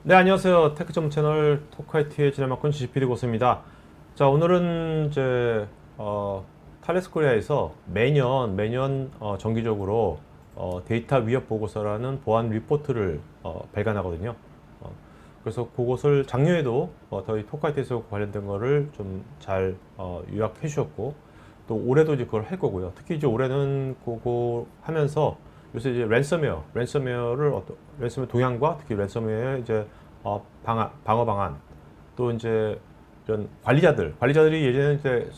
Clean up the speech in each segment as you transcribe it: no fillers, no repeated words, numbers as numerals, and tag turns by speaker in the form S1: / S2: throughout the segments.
S1: 네, 안녕하세요. 테크 전문 채널 토크IT의 진행 맡은 GPD 고수입니다. 자, 오늘은 이제 탈레스 코리아에서 매년 정기적으로 데이터 위협 보고서라는 보안 리포트를 발간하거든요. 그래서 그것을 작년에도 저희 토크IT에서 관련된 거를 좀 잘 요약해 주셨고, 또 올해도 이제 그걸 할 거고요. 특히 이제 올해는 그거 하면서 요새 이제 랜섬웨어 동향과 특히 랜섬웨어의 이제 방어 방안, 또 이제 이런 관리자들이 예전에 이제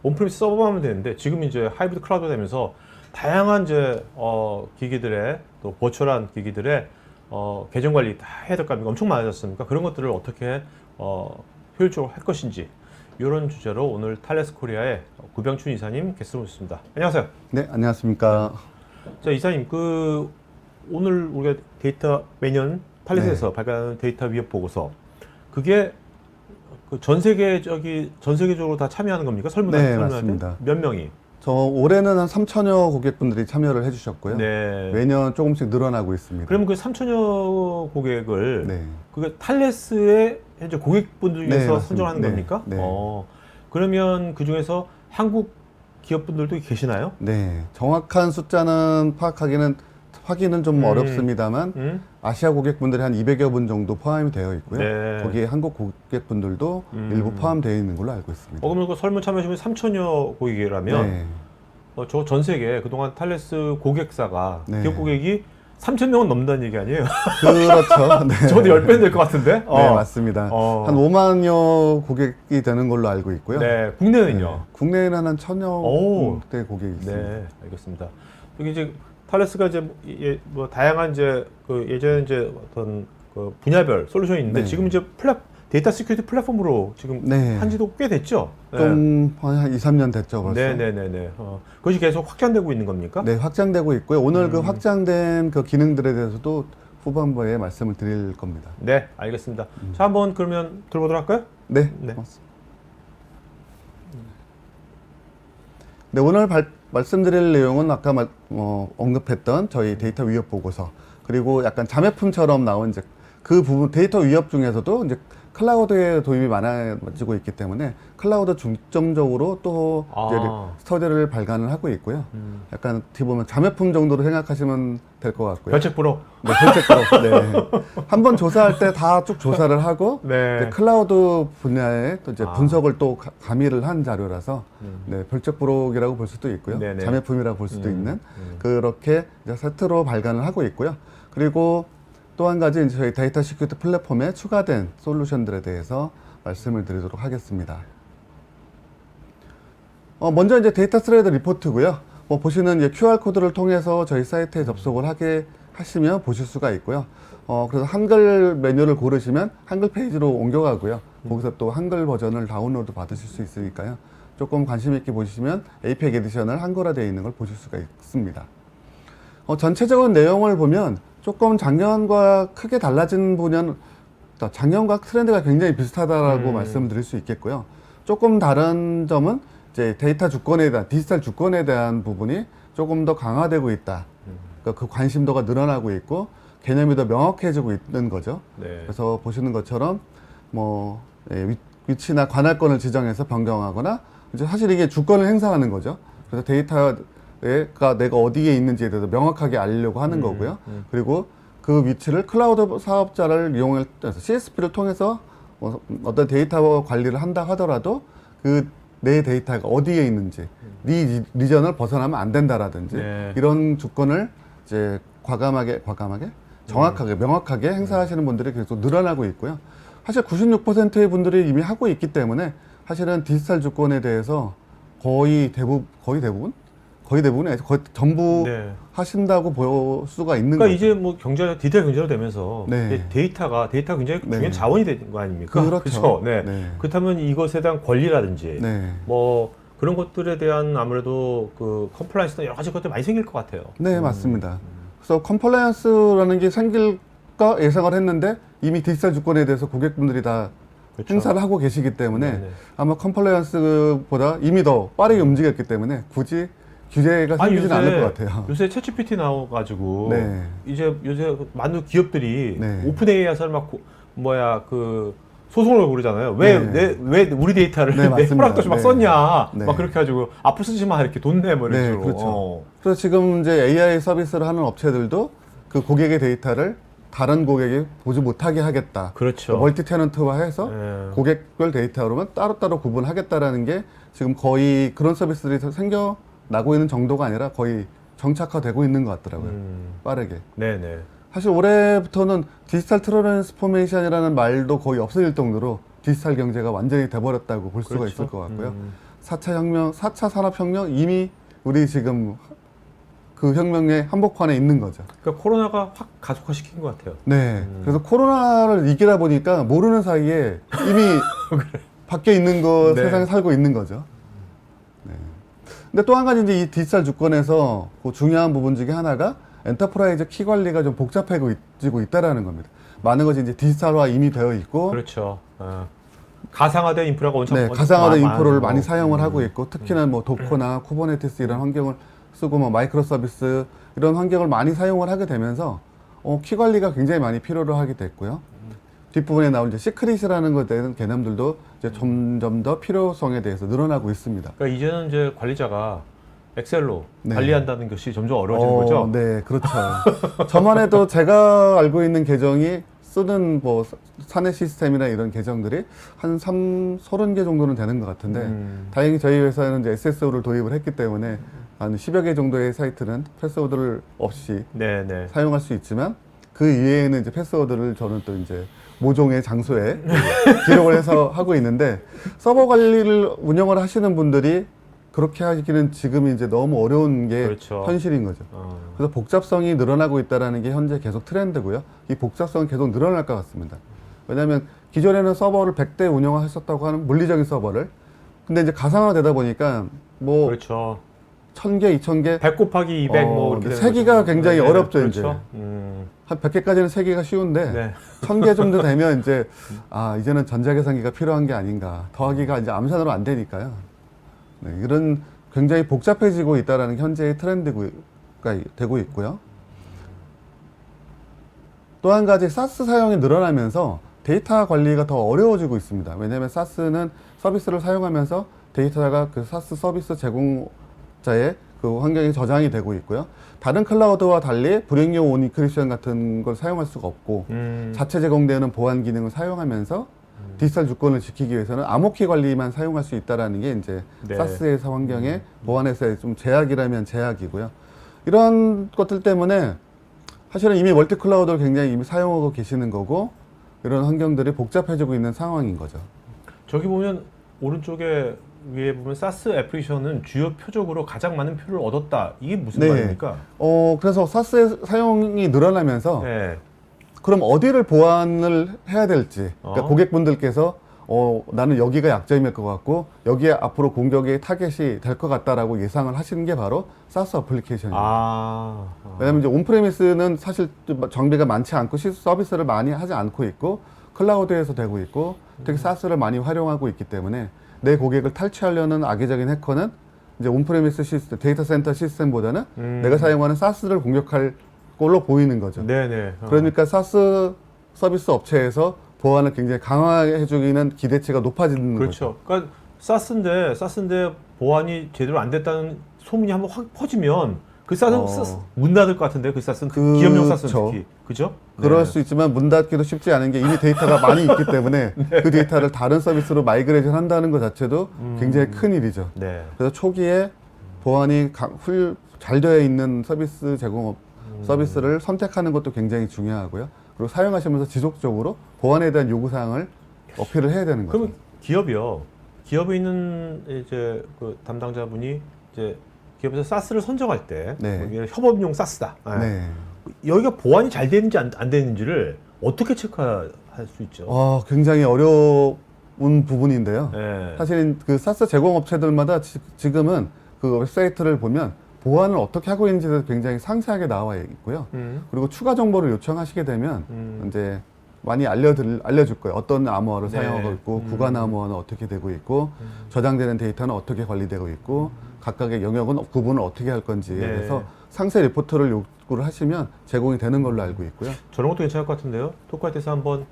S1: 온프리미스 서버만 하면 되는데, 지금 이제 하이브리드 클라우드 되면서 다양한 이제 기기들의, 또 버추얼한 기기들의 계정 관리 다 해야 될 거 아닙니까? 엄청 많아졌습니까? 그런 것들을 어떻게 효율적으로 할 것인지, 이런 주제로 오늘 탈레스 코리아의 구병춘 이사님 게스트로 모셨습니다. 안녕하세요.
S2: 네, 안녕하십니까.
S1: 자, 이사님, 오늘 우리가 매년 탈레스에서 발간하는 데이터 위협 보고서, 그게 전 세계적으로 다 참여하는 겁니까?
S2: 네, 맞습니다.
S1: 몇 명이?
S2: 올해는 한 3천여 고객분들이 참여를 해주셨고요.
S1: 네.
S2: 매년 조금씩 늘어나고 있습니다.
S1: 그러면 그 3천여 고객을
S2: 네.
S1: 그게 탈레스의 현재 고객분들 중에서
S2: 네,
S1: 선정하는
S2: 네,
S1: 겁니까?
S2: 네.
S1: 그러면 그 중에서 한국 기업분들도 계시나요?
S2: 네, 정확한 숫자는 확인은 좀 어렵습니다만 아시아 고객분들이 한 200여 분 정도 포함이 되어 있고요.
S1: 네.
S2: 거기에 한국 고객분들도 일부 포함되어 있는 걸로 알고 있습니다.
S1: 그러면 그 설문 참여하시면 3천여 고객이라면,
S2: 네.
S1: 저 전 세계 그동안 탈레스 고객사가,
S2: 네.
S1: 기업 고객이 3,000명은 넘는다는 얘기 아니에요?
S2: 그렇죠. 네.
S1: 저도 10배는 될 것 같은데?
S2: 네, 맞습니다. 한 5만여 고객이 되는 걸로 알고 있고요.
S1: 네, 국내는요?
S2: 네. 국내에는 한 1,000여 대 고객이 있습니다.
S1: 네, 알겠습니다. 여기 이제 탈레스가 이제 뭐 다양한 이제 예전에 이제 어떤 분야별 솔루션이 있는데,
S2: 네.
S1: 지금 이제 데이터 시큐리티 플랫폼으로 지금
S2: 네.
S1: 한지도 꽤 됐죠?
S2: 좀 한 2, 3년 됐죠, 벌써.
S1: 네네네네. 그것이 계속 확장되고 있는 겁니까?
S2: 네, 확장되고 있고요. 오늘 그 확장된 그 기능들에 대해서도 후반부에 말씀을 드릴 겁니다.
S1: 네, 알겠습니다. 자, 한번 그러면 들어보도록 할까요?
S2: 네,
S1: 네.
S2: 맞습니다. 네, 오늘 말씀드릴 내용은 아까 언급했던 저희 데이터 위협 보고서, 그리고 약간 자매품처럼 나온 이제 그 부분 데이터 위협 중에서도 이제 클라우드의 도입이 많아지고 있기 때문에 클라우드 중점적으로 또 이제 스터디를 발간을 하고 있고요. 약간 어떻게 보면 자매품 정도로 생각하시면 될 것 같고요.
S1: 별책 프로.
S2: 네, 별책으로. 네. 한번 조사할 때 다 쭉 조사를 하고
S1: 네.
S2: 이제 클라우드 분야에 또 이제 분석을 또 가미를 한 자료라서 네, 별책 부록이라고 볼 수도 있고요.
S1: 네네.
S2: 자매품이라고 볼 수도 있는 그렇게 이제 세트로 발간을 하고 있고요. 그리고 또 한 가지 이제 저희 데이터 시큐리티 플랫폼에 추가된 솔루션들에 대해서 말씀을 드리도록 하겠습니다. 먼저 이제 데이터 스레드 리포트고요. 보시는 이제 QR코드를 통해서 저희 사이트에 접속을 하시면 보실 수가 있고요. 그래서 한글 메뉴를 고르시면 한글 페이지로 옮겨가고요. 거기서 또 한글 버전을 다운로드 받으실 수 있으니까요. 조금 관심 있게 보시면 APEC 에디션을 한글화되어 있는 걸 보실 수가 있습니다. 전체적인 내용을 보면 조금 작년과 크게 달라진 분야는, 작년과 트렌드가 굉장히 비슷하다라고 말씀드릴 수 있겠고요. 조금 다른 점은 이제 데이터 주권에 대한, 디지털 주권에 대한 부분이 조금 더 강화되고 있다. 그러니까 그 관심도가 늘어나고 있고 개념이 더 명확해지고 있는 거죠.
S1: 네.
S2: 그래서 보시는 것처럼 위치나 관할권을 지정해서 변경하거나, 이제 사실 이게 주권을 행사하는 거죠. 그래서 데이터가 내가 어디에 있는지에 대해서 명확하게 알려고 하는 거고요. 그리고 그 위치를 클라우드 사업자를 이용해서 CSP를 통해서 어떤 데이터 관리를 한다 하더라도 내 데이터가 어디에 있는지, 네 리전을 벗어나면 안 된다라든지,
S1: 네.
S2: 이런 주권을 이제 과감하게 정확하게 명확하게 행사하시는 분들이 계속 늘어나고 있고요. 사실 96%의 분들이 이미 하고 있기 때문에 사실은 디지털 주권에 대해서 거의 대부분 거의 전부
S1: 네.
S2: 하신다고 볼 수가 있는
S1: 그러니까
S2: 거죠.
S1: 이제 뭐 디지털 경제로 되면서
S2: 네.
S1: 데이터가 굉장히
S2: 네.
S1: 중요한 자원이 되는 거 아닙니까?
S2: 그렇죠.
S1: 그렇죠? 네.
S2: 네.
S1: 그렇다면 이것에 대한 권리라든지
S2: 네.
S1: 뭐 그런 것들에 대한 아무래도 그 컴플라이언스나 여러 가지 것들이 많이 생길 것 같아요.
S2: 네, 맞습니다. 그래서 컴플라이언스라는 게 생길까 예상을 했는데 이미 디지털 주권에 대해서 고객분들이 다
S1: 그렇죠.
S2: 행사를 하고 계시기 때문에
S1: 네네.
S2: 아마 컴플라이언스보다 이미 더 빠르게 움직였기 때문에 굳이 규제가
S1: 아니,
S2: 생기진 않을 것 같아요.
S1: 요새 챗GPT 나와가지고
S2: 네.
S1: 이제 요새 많은 기업들이
S2: 네.
S1: 오픈 AI에서 막 소송을 고르잖아요. 왜 우리 데이터를
S2: 네,
S1: 내
S2: 맞습니다.
S1: 허락도 막
S2: 네.
S1: 썼냐.
S2: 네.
S1: 막 그렇게 해가지고 앞으로 쓰지 마 이렇게 돈 내 뭐 이런
S2: 네,
S1: 식으로.
S2: 그렇죠. 그래서 지금 이제 AI 서비스를 하는 업체들도 그 고객의 데이터를 다른 고객이 보지 못하게 하겠다.
S1: 그렇죠.
S2: 멀티 테넌트화 해서
S1: 네.
S2: 고객별 데이터로만 따로따로 구분하겠다라는 게 지금 거의 그런 서비스들이 생겨나고 있는 정도가 아니라 거의 정착화되고 있는 것 같더라고요. 빠르게.
S1: 네네.
S2: 사실 올해부터는 디지털 트랜스포메이션이라는 말도 거의 없어질 정도로 디지털 경제가 완전히 돼버렸다고 볼 수가
S1: 그렇죠.
S2: 있을 것 같고요. 4차 산업혁명 이미 우리 지금 그 혁명의 한복판에 있는 거죠.
S1: 그러니까 코로나가 확 가속화시킨 것 같아요.
S2: 네. 그래서 코로나를 이기다 보니까 모르는 사이에 이미 밖에 있는 거
S1: 네.
S2: 세상에 살고 있는 거죠. 네. 근데 또 한 가지 이제 이 디지털 주권에서 그 중요한 부분 중에 하나가 엔터프라이즈 키 관리가 좀 복잡해지고 있다라는 겁니다. 많은 것이 이제 디지털화 이미 되어 있고,
S1: 그렇죠. 가상화된 인프라가
S2: 네, 가상화된 인프라를 많이 사용을 하고 있고, 특히나 뭐 도커나 쿠버네티스 이런 환경을 쓰고 뭐 마이크로 서비스 이런 환경을 많이 사용을 하게 되면서 키 관리가 굉장히 많이 필요로 하게 됐고요. 뒷부분에 나온 이제 시크릿이라는 것에 대한 개념들도 이제 점점 더 필요성에 대해서 늘어나고 있습니다.
S1: 그러니까 이제는 이제 관리자가 엑셀로
S2: 네.
S1: 관리한다는 것이 점점 어려워지는 거죠.
S2: 네, 그렇죠. 저만 해도 제가 알고 있는 계정이 쓰는 뭐 사내 시스템이나 이런 계정들이 한 30개 정도는 되는 것 같은데 다행히 저희 회사는 이제 SSO를 도입을 했기 때문에 한 10여 개 정도의 사이트는 패스워드를 없이
S1: 네네.
S2: 사용할 수 있지만 그 이외에는 이제 패스워드를 저는 또 이제 모종의 장소에 기록을 해서 하고 있는데 서버 관리를 운영을 하시는 분들이 그렇게 하기는 지금 이제 너무 어려운 게
S1: 그렇죠.
S2: 현실인 거죠. 그래서 복잡성이 늘어나고 있다는 게 현재 계속 트렌드고요. 이 복잡성은 계속 늘어날 것 같습니다. 왜냐하면 기존에는 서버를 100대 운영하셨다고 하는 물리적인 서버를 근데 이제 가상화되다 보니까 뭐
S1: 그렇죠.
S2: 1000개, 2000개
S1: 100 곱하기 200 뭐 이렇게 되는
S2: 세기가
S1: 거죠.
S2: 굉장히
S1: 네네.
S2: 어렵죠,
S1: 그렇죠.
S2: 이제.
S1: 음.
S2: 한 100개까지는 세기가 쉬운데
S1: 네.
S2: 1000개 정도 되면 이제 이제는 전자계산기가 필요한 게 아닌가. 더하기가 이제 암산으로 안 되니까요. 네, 이런 굉장히 복잡해지고 있다는 게 현재의 트렌드가 되고 있고요. 또 한 가지 사스 사용이 늘어나면서 데이터 관리가 더 어려워지고 있습니다. 왜냐하면 사스는 서비스를 사용하면서 데이터가 그 사스 서비스 제공자의 그 환경에 저장이 되고 있고요. 다른 클라우드와 달리 불행용 온인크립션 같은 걸 사용할 수가 없고 자체 제공되는 보안 기능을 사용하면서 디지털 주권을 지키기 위해서는 암호키 관리만 사용할 수 있다라는 게 이제
S1: 네.
S2: 사스에서 환경에 보안에서의 좀 제약이라면 제약이고요. 이런 것들 때문에 사실은 이미 멀티 클라우드를 굉장히 이미 사용하고 계시는 거고 이런 환경들이 복잡해지고 있는 상황인 거죠.
S1: 저기 보면 오른쪽에 위에 보면 사스 애플리케이션은 주요 표적으로 가장 많은 표를 얻었다. 이게 무슨
S2: 네.
S1: 말입니까?
S2: 그래서 사스의 사용이 늘어나면서
S1: 네.
S2: 그럼 어디를 보완을 해야 될지 그러니까 고객분들께서 나는 여기가 약점일 것 같고 여기에 앞으로 공격의 타겟이 될 것 같다라고 예상을 하시는 게 바로 사스 어플리케이션입니다. 왜냐하면 이제 온프레미스는 사실 좀 정비가 많지 않고 서비스를 많이 하지 않고 있고 클라우드에서 되고 있고 특히 사스를 많이 활용하고 있기 때문에 내 고객을 탈취하려는 악의적인 해커는 이제 온프레미스 시스템, 데이터 센터 시스템보다는 내가 사용하는 사스를 공격할 걸로 보이는 거죠.
S1: 네네.
S2: 그러니까 사스 서비스 업체에서 보안을 굉장히 강화해주기는 기대치가 높아지는
S1: 그렇죠.
S2: 거죠.
S1: 그러니까 사스인데 보안이 제대로 안 됐다는 소문이 한번 확 퍼지면 그 사스는 문 닫을 것 같은데 그 사스는 기업용 사스는 특히 그죠?
S2: 그럴
S1: 네.
S2: 수 있지만 문 닫기도 쉽지 않은 게 이미 데이터가 많이 있기 때문에 그 데이터를 다른 서비스로 마이그레이션 한다는 것 자체도 굉장히 큰 일이죠.
S1: 네.
S2: 그래서 초기에 보안이 잘 되어 있는 서비스 제공업 서비스를 선택하는 것도 굉장히 중요하고요. 그리고 사용하시면서 지속적으로 보안에 대한 요구사항을 어필을 해야 되는 거죠.
S1: 그럼 기업에 있는 이제 그 담당자분이 이제 기업에서 사스를 선정할 때
S2: 네.
S1: 여기는 협업용 사스다.
S2: 네.
S1: 여기가 보안이 잘 되는지 안 되는지를 어떻게 체크할 수 있죠?
S2: 굉장히 어려운 부분인데요.
S1: 네.
S2: 사실 그 사스 제공업체들마다 지금은 그 웹사이트를 보면 보안을 어떻게 하고 있는지에 굉장히 상세하게 나와 있고요. 그리고 추가 정보를 요청하시게 되면 이제 많이 알려줄 거예요. 어떤 암호화를
S1: 네.
S2: 사용하고 있고 구간 암호화는 어떻게 되고 있고 저장되는 데이터는 어떻게 관리되고 있고 각각의 영역은 구분을 어떻게 할 건지에
S1: 네.
S2: 대해서 상세 리포트를 요구를 하시면 제공이 되는 걸로 알고 있고요.
S1: 저런 것도 괜찮을 것 같은데요. 토크화이트에서 한번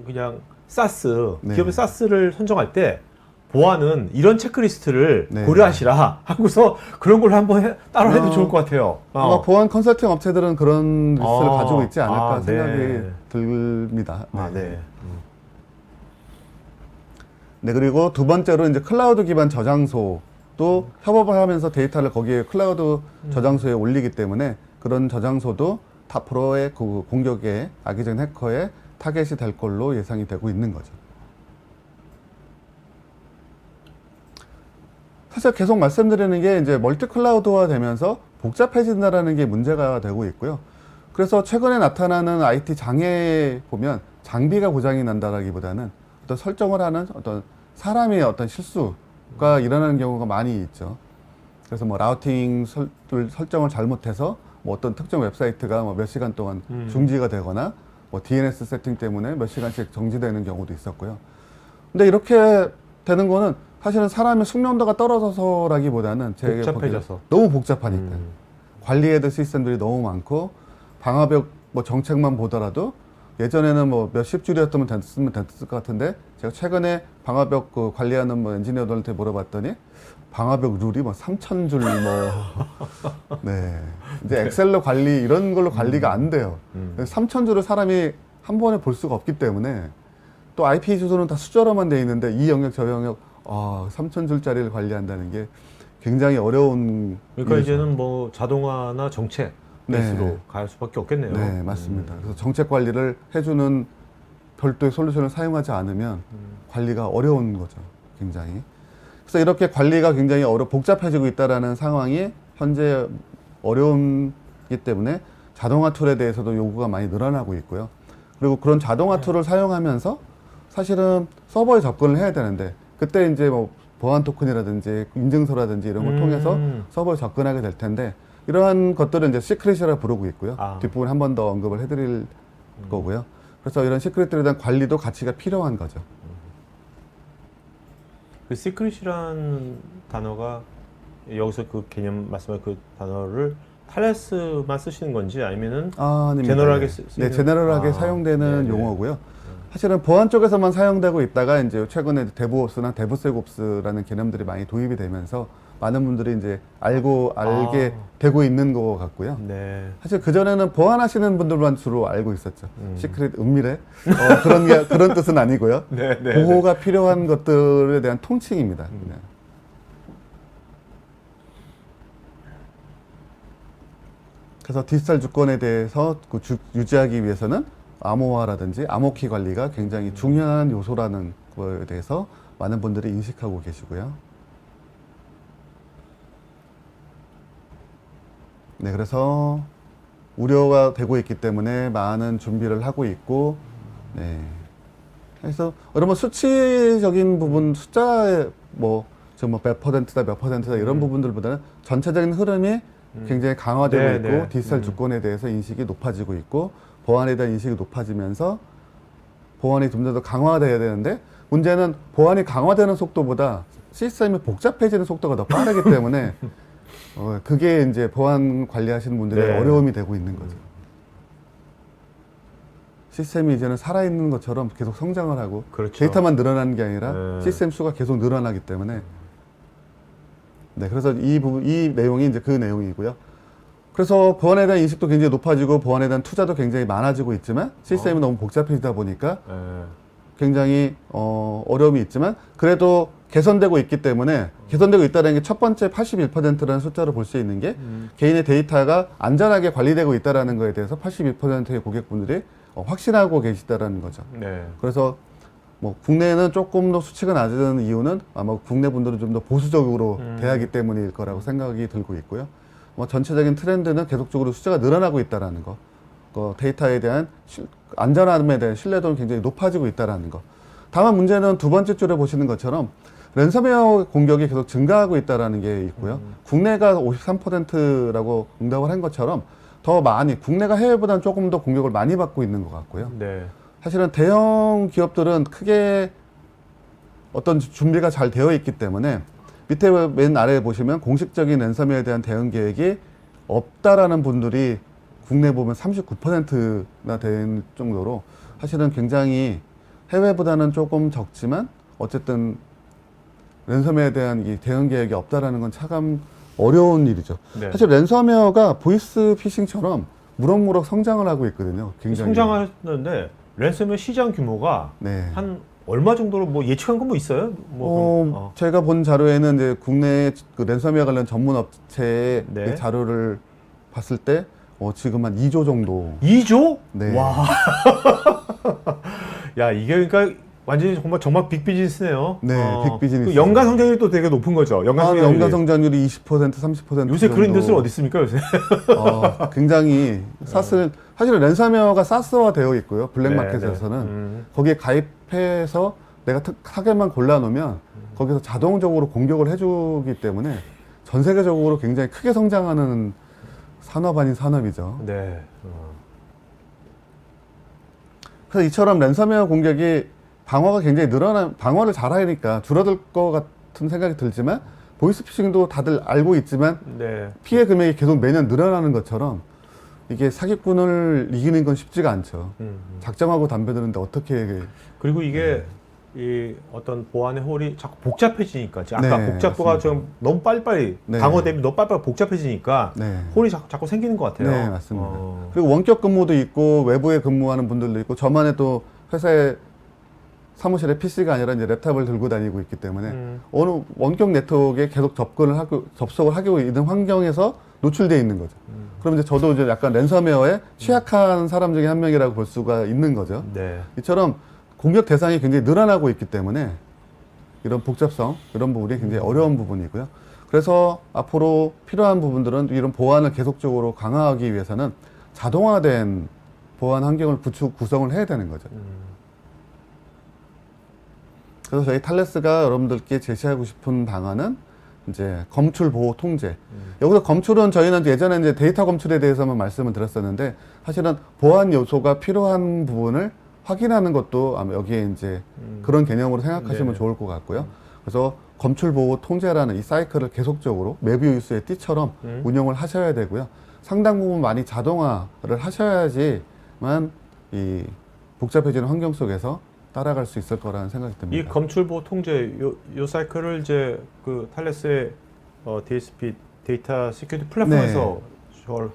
S1: 그냥 사스,
S2: 네.
S1: 기업의 사스를 선정할 때 보안은 이런 체크리스트를
S2: 네.
S1: 고려하시라 하고서 그런 걸로 한번 따로 해도 좋을 것 같아요.
S2: 아마 보안 컨설팅 업체들은 그런 리스트를
S1: 아.
S2: 가지고 있지 않을까
S1: 아,
S2: 생각이
S1: 네.
S2: 듭니다.
S1: 아, 네.
S2: 네, 그리고 두 번째로 이제 클라우드 기반 저장소도 협업을 하면서 데이터를 거기에 클라우드 저장소에 올리기 때문에 그런 저장소도 타프로의 그 공격의 악의적인 해커의 타겟이 될 걸로 예상이 되고 있는 거죠. 사실 계속 말씀드리는 게 이제 멀티 클라우드화 되면서 복잡해진다라는 게 문제가 되고 있고요. 그래서 최근에 나타나는 IT 장애에 보면 장비가 고장이 난다라기보다는 어떤 설정을 하는 어떤 사람의 어떤 실수가 일어나는 경우가 많이 있죠. 그래서 뭐 라우팅 설정을 잘못해서 뭐 어떤 특정 웹사이트가 뭐 몇 시간 동안 중지가 되거나 뭐 DNS 세팅 때문에 몇 시간씩 정지되는 경우도 있었고요. 근데 이렇게 되는 거는 사실은 사람의 숙련도가 떨어져서라기보다는 제가
S1: 복잡해져서.
S2: 너무 복잡하니까 관리해야 될 시스템들이 너무 많고 방화벽 뭐 정책만 보더라도 예전에는 뭐 몇십 줄이었으면 됐을 것 같은데 제가 최근에 방화벽 그 관리하는 뭐 엔지니어들한테 물어봤더니 방화벽 룰이 뭐 3,000줄 뭐 네. 이제 엑셀로 관리 이런 걸로 관리가 안 돼요. 3,000줄을 사람이 한 번에 볼 수가 없기 때문에 또 IP 주소는 다 숫자로만 돼 있는데 이 영역 저 영역 3,000줄짜리를 관리한다는 게 굉장히 어려운
S1: 그러니까
S2: 일이죠.
S1: 이제는 뭐 자동화나 정책 베이스로
S2: 네.
S1: 갈 수밖에 없겠네요.
S2: 네, 맞습니다. 그래서 정책 관리를 해주는 별도의 솔루션을 사용하지 않으면 관리가 어려운 거죠, 굉장히. 그래서 이렇게 관리가 굉장히 복잡해지고 있다라는 상황이 현재 어려움이기 때문에 자동화 툴에 대해서도 요구가 많이 늘어나고 있고요. 그리고 그런 자동화 툴을 사용하면서 사실은 서버에 접근을 해야 되는데 그때 이제 뭐 보안 토큰이라든지 인증서라든지 이런 걸 통해서 서버에 접근하게 될 텐데 이러한 것들은 이제 시크릿이라 부르고 있고요. 뒷부분 한 번 더 언급을 해드릴 거고요. 그래서 이런 시크릿들에 대한 관리도 가치가 필요한 거죠.
S1: 그 시크릿이라는 단어가 여기서 그 개념 말씀하신 그 단어를 탈레스만 쓰시는 건지 아니면은
S2: 아닙니다.
S1: 제너럴하게
S2: 네, 제너럴하게 사용되는
S1: 네네.
S2: 용어고요. 사실은 보안 쪽에서만 사용되고 있다가 이제 최근에 데브옵스나 데브세옵스라는 개념들이 많이 도입이 되면서 많은 분들이 이제 알게 되고 있는 것 같고요.
S1: 네.
S2: 사실 그전에는 보안하시는 분들만 주로 알고 있었죠. 시크릿, 은밀해. 그런 뜻은 아니고요.
S1: 네, 네,
S2: 보호가 필요한 것들에 대한 통칭입니다. 그냥. 그래서 디지털 주권에 대해서 유지하기 위해서는 암호화라든지 암호키 관리가 굉장히 중요한 요소라는 거에 대해서 많은 분들이 인식하고 계시고요. 네, 그래서 우려가 되고 있기 때문에 많은 준비를 하고 있고, 네. 그래서 여러분 수치적인 부분 숫자에 지금 몇 퍼센트다 몇 퍼센트다 이런 부분들보다는 전체적인 흐름이 굉장히 강화되고
S1: 네,
S2: 있고
S1: 네.
S2: 디지털 주권에 대해서 인식이 높아지고 있고 보안에 대한 인식이 높아지면서 보안이 좀 더 강화돼야 되는데 문제는 보안이 강화되는 속도보다 시스템이 복잡해지는 속도가 더 빠르기 때문에 그게 이제 보안 관리하시는 분들의
S1: 네.
S2: 어려움이 되고 있는 거죠. 시스템이 이제는 살아있는 것처럼 계속 성장을 하고
S1: 그렇죠.
S2: 데이터만 늘어나는 게 아니라
S1: 네.
S2: 시스템 수가 계속 늘어나기 때문에 네, 그래서 이 내용이 이제 그 내용이고요. 그래서 보안에 대한 인식도 굉장히 높아지고 보안에 대한 투자도 굉장히 많아지고 있지만 시스템이 너무 복잡해지다 보니까
S1: 네.
S2: 굉장히 어려움이 있지만 그래도 개선되고 있기 때문에 개선되고 있다는 게 첫 번째 81%라는 숫자로 볼 수 있는 게 개인의 데이터가 안전하게 관리되고 있다는 거에 대해서 81%의 고객분들이 확신하고 계시다라는 거죠.
S1: 네.
S2: 그래서 뭐 국내는 조금 더 수치가 낮은 이유는 아마 국내 분들은 좀 더 보수적으로 대하기 때문일 거라고 생각이 들고 있고요. 전체적인 트렌드는 계속적으로 숫자가 늘어나고 있다라는 거. 데이터에 대한 안전함에 대한 신뢰도는 굉장히 높아지고 있다라는 거. 다만 문제는 두 번째 줄에 보시는 것처럼 랜섬웨어 공격이 계속 증가하고 있다라는 게 있고요. 국내가 53%라고 응답을 한 것처럼 더 많이 국내가 해외보다는 조금 더 공격을 많이 받고 있는 것 같고요.
S1: 네.
S2: 사실은 대형 기업들은 크게 어떤 준비가 잘 되어 있기 때문에 밑에 맨 아래에 보시면 공식적인 랜섬웨어에 대한 대응 계획이 없다라는 분들이 국내 보면 39%나 되는 정도로 사실은 굉장히 해외보다는 조금 적지만 어쨌든 랜섬웨어에 대한 이 대응 계획이 없다라는 건 차감 어려운 일이죠.
S1: 네.
S2: 사실 랜섬웨어가 보이스 피싱처럼 무럭무럭 성장을 하고 있거든요. 굉장히.
S1: 성장하는데 랜섬웨어 시장 규모가
S2: 네.
S1: 한 얼마 정도로 뭐 예측한 건 뭐 있어요?
S2: 제가 본 자료에는 이제 국내 그 랜섬웨어 관련 전문 업체의
S1: 네.
S2: 그 자료를 봤을 때 지금 한 2조 정도.
S1: 2조?
S2: 네.
S1: 와. 야, 이게 그러니까 완전히 정말 빅 비즈니스네요.
S2: 네, 빅 비즈니스.
S1: 그 연간 성장률이 또 되게 높은 거죠.
S2: 연간 성장률이 20%, 30%
S1: 요새 그런 인더스트리 어디 있습니까, 요새?
S2: 굉장히 사실은 랜섬웨어가 사스화 되어 있고요. 블랙마켓에서는.
S1: 네.
S2: 거기에 가입해서 내가 타겟만 골라놓으면 거기서 자동적으로 공격을 해주기 때문에 전 세계적으로 굉장히 크게 성장하는 산업 아닌 산업이죠.
S1: 네.
S2: 그래서 이처럼 랜섬웨어 공격이 방어가 굉장히 방어를 잘하니까 줄어들 것 같은 생각이 들지만 보이스피싱도 다들 알고 있지만
S1: 네.
S2: 피해 금액이 계속 매년 늘어나는 것처럼 이게 사기꾼을 이기는 건 쉽지가 않죠. 작정하고 담배드는데 어떻게
S1: 그리고 이게 이 어떤 보안의 홀이 자꾸 복잡해지니까 아까
S2: 네,
S1: 복잡도가
S2: 맞습니다.
S1: 좀 너무 빨리빨리
S2: 네.
S1: 방어 대비 너무 빨리빨리 복잡해지니까
S2: 네.
S1: 홀이 자꾸 생기는 것 같아요.
S2: 네, 맞습니다. 그리고 원격 근무도 있고 외부에 근무하는 분들도 있고 저만의 또 회사에 사무실에 PC가 아니라 이제 랩탑을 들고 다니고 있기 때문에 어느 원격 네트워크에 계속 접속을 하고 있는 환경에서 노출되어 있는 거죠. 그럼 이제 저도 이제 약간 랜섬웨어에 취약한 사람 중에 한 명이라고 볼 수가 있는 거죠.
S1: 네.
S2: 이처럼 공격 대상이 굉장히 늘어나고 있기 때문에 이런 복잡성, 이런 부분이 굉장히 어려운 부분이고요. 그래서 앞으로 필요한 부분들은 이런 보안을 계속적으로 강화하기 위해서는 자동화된 보안 환경을 구성을 해야 되는 거죠. 그래서 저희 탈레스가 여러분들께 제시하고 싶은 방안은 이제 검출 보호 통제. 여기서 검출은 저희는 예전에 이제 데이터 검출에 대해서만 말씀을 드렸었는데 사실은 보안 요소가 필요한 부분을 확인하는 것도 아마 여기에 이제 그런 개념으로 생각하시면
S1: 네.
S2: 좋을 것 같고요. 그래서 검출 보호 통제라는 이 사이클을 계속적으로 메비우스의 띠처럼 운영을 하셔야 되고요. 상당 부분 많이 자동화를 하셔야지만 이 복잡해지는 환경 속에서 따라갈 수 있을 거라는 생각이 듭니다.
S1: 이 검출보호 통제 요 사이클을 이제 그 탈레스의 DSP 데이터 시큐리티 플랫폼에서 저걸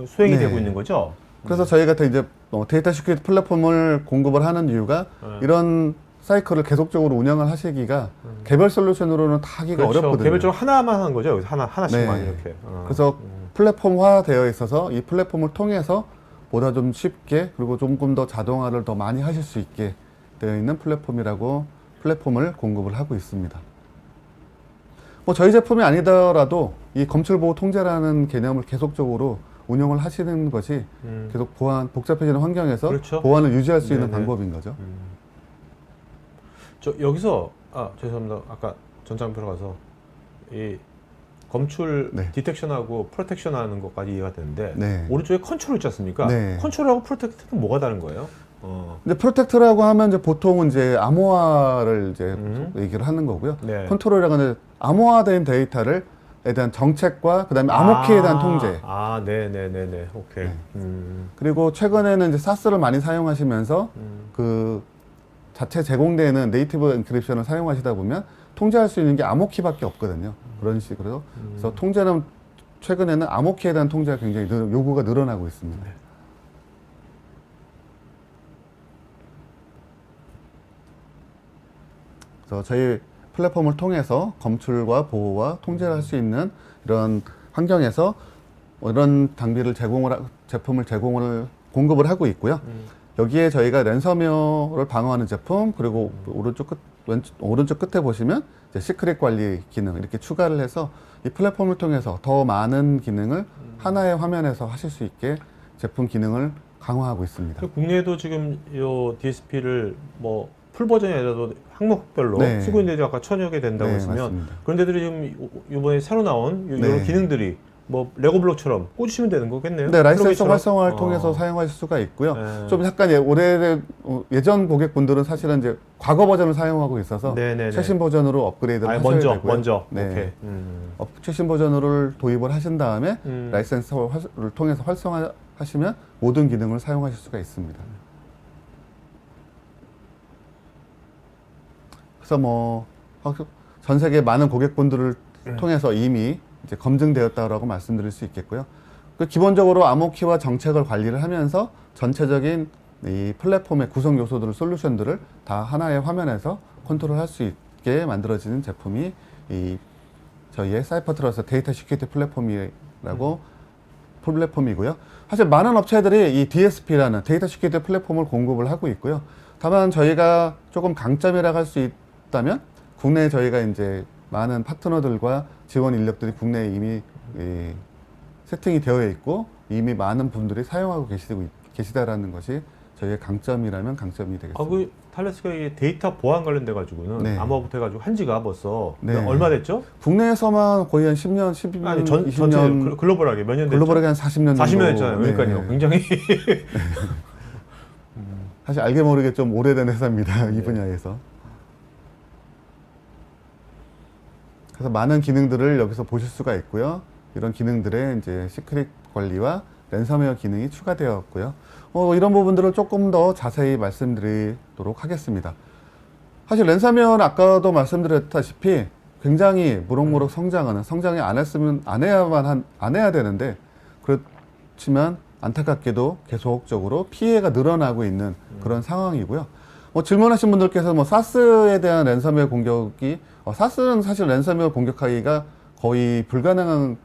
S1: 수행이
S2: 네.
S1: 되고 있는 거죠.
S2: 그래서 저희가 이제 데이터 시큐리티 플랫폼을 공급을 하는 이유가 이런 사이클을 계속적으로 운영을 하시기가 개별 솔루션으로는 다 하기가
S1: 그렇죠.
S2: 어렵거든요.
S1: 개별적으로 하나만 하는 거죠. 여기서 하나씩만
S2: 네.
S1: 이렇게.
S2: 그래서 플랫폼화 되어 있어서 이 플랫폼을 통해서 보다 좀 쉽게 그리고 조금 더 자동화를 더 많이 하실 수 있게 되어 있는 플랫폼을 공급을 하고 있습니다. 뭐 저희 제품이 아니더라도 이 검출보호 통제라는 개념을 계속적으로 운영을 하시는 것이 계속 복잡해지는 환경에서
S1: 그렇죠.
S2: 보안을 유지할 수 있는
S1: 네네.
S2: 방법인 거죠.
S1: 저 여기서 죄송합니다. 아까 전장표로 가서 이 검출
S2: 네.
S1: 디텍션하고 프로텍션 하는 것까지 이해가 되는데
S2: 네.
S1: 오른쪽에 컨트롤 있지 않습니까?
S2: 네.
S1: 컨트롤하고 프로텍트는 뭐가 다른 거예요?
S2: 근데 프로텍트라고 하면 이제 보통은 이제 암호화를 이제 얘기를 하는 거고요.
S1: 네.
S2: 컨트롤이라고 하는 암호화된 데이터에 대한 정책과 그다음에 암호키에 대한 통제.
S1: 네네네네. 오케이.
S2: 네.
S1: 그리고
S2: 최근에는 이제 사스를 많이 사용하시면서 그 자체 제공되는 네이티브 엔크립션을 사용하시다 보면 통제할 수 있는 게 암호키밖에 없거든요. 그런 식으로. 그래서 통제는 최근에는 암호키에 대한 통제가 굉장히 요구가 늘어나고 있습니다. 그래서 저희 플랫폼을 통해서 검출과 보호와 통제를 할 수 있는 이런 환경에서 이런 제품을 공급을 하고 있고요. 여기에 저희가 랜섬웨어를 방어하는 제품, 그리고 오른쪽 끝에 보시면 이제 시크릿 관리 기능 이렇게 추가를 해서 이 플랫폼을 통해서 더 많은 기능을 하나의 화면에서 하실 수 있게 제품 기능을 강화하고 있습니다.
S1: 국내에도 지금 이 DSP를 뭐 풀 버전이 아니라도 항목별로
S2: 네.
S1: 쓰고 있는 데도 아까 1000여 개 된다고
S2: 네,
S1: 했으면
S2: 맞습니다.
S1: 그런 데들이 지금 이번에 새로 나온 이런
S2: 네.
S1: 기능들이 뭐 레고 블록처럼 꽂으시면 되는 거겠네요.
S2: 네, 라이센스
S1: 플러그인처럼?
S2: 활성화를 통해서 사용하실 수가 있고요.
S1: 네.
S2: 좀 약간 예전 고객분들은 사실은 이제 과거 버전을 사용하고 있어서
S1: 네네네.
S2: 최신 버전으로 업그레이드를 하셔야 되고요.
S1: 먼저.
S2: 네.
S1: 오케이.
S2: 최신 버전을 도입을 하신 다음에 라이센스를 통해서 활성화하시면 모든 기능을 사용하실 수가 있습니다. 그래서 뭐 전 세계 많은 고객분들을 통해서 이미 이제 검증되었다라고 말씀드릴 수 있겠고요. 그 기본적으로 암호키와 정책을 관리를 하면서 전체적인 이 플랫폼의 구성 요소들을 솔루션들을 다 하나의 화면에서 컨트롤할 수 있게 만들어지는 제품이 이 저희의 사이퍼트러스 데이터 시큐리티 플랫폼이라고 플랫폼이고요. 사실 많은 업체들이 이 DSP라는 데이터 시큐리티 플랫폼을 공급을 하고 있고요. 다만 저희가 조금 강점이라고 할 수 있다면 국내에 저희가 이제 많은 파트너들과 지원 인력들이 국내에 이미 세팅이 되어 있고 이미 많은 분들이 사용하고 계시다라는 것이 저희의 강점이라면 강점이 되겠습니다.
S1: 그 탈레스가 이 데이터 보안 관련돼 가지고는
S2: 네.
S1: 암호부터 해가지고 한지가 벌써
S2: 네.
S1: 얼마 됐죠?
S2: 국내에서만 거의 한 10년, 12년,
S1: 아니
S2: 20년
S1: 전체 글로벌하게 몇 년 됐죠?
S2: 글로벌하게 한 40년 정도.
S1: 40년 했잖아요.
S2: 네.
S1: 그러니까요. 굉장히
S2: 사실 알게 모르게 좀 오래된 회사입니다. 이
S1: 네.
S2: 분야에서. 그래서 많은 기능들을 여기서 보실 수가 있고요. 이런 기능들의 이제 시크릿 관리와 랜섬웨어 기능이 추가되었고요. 이런 부분들을 조금 더 자세히 말씀드리도록 하겠습니다. 사실 랜섬웨어는 아까도 말씀드렸다시피 굉장히 무럭무럭 성장이 안 해야 되는데 그렇지만 안타깝게도 계속적으로 피해가 늘어나고 있는 그런 상황이고요. 질문하신 분들께서 사스에 대한 랜섬웨어 공격이 사스는 사실 랜섬웨어 공격하기가 거의 불가능한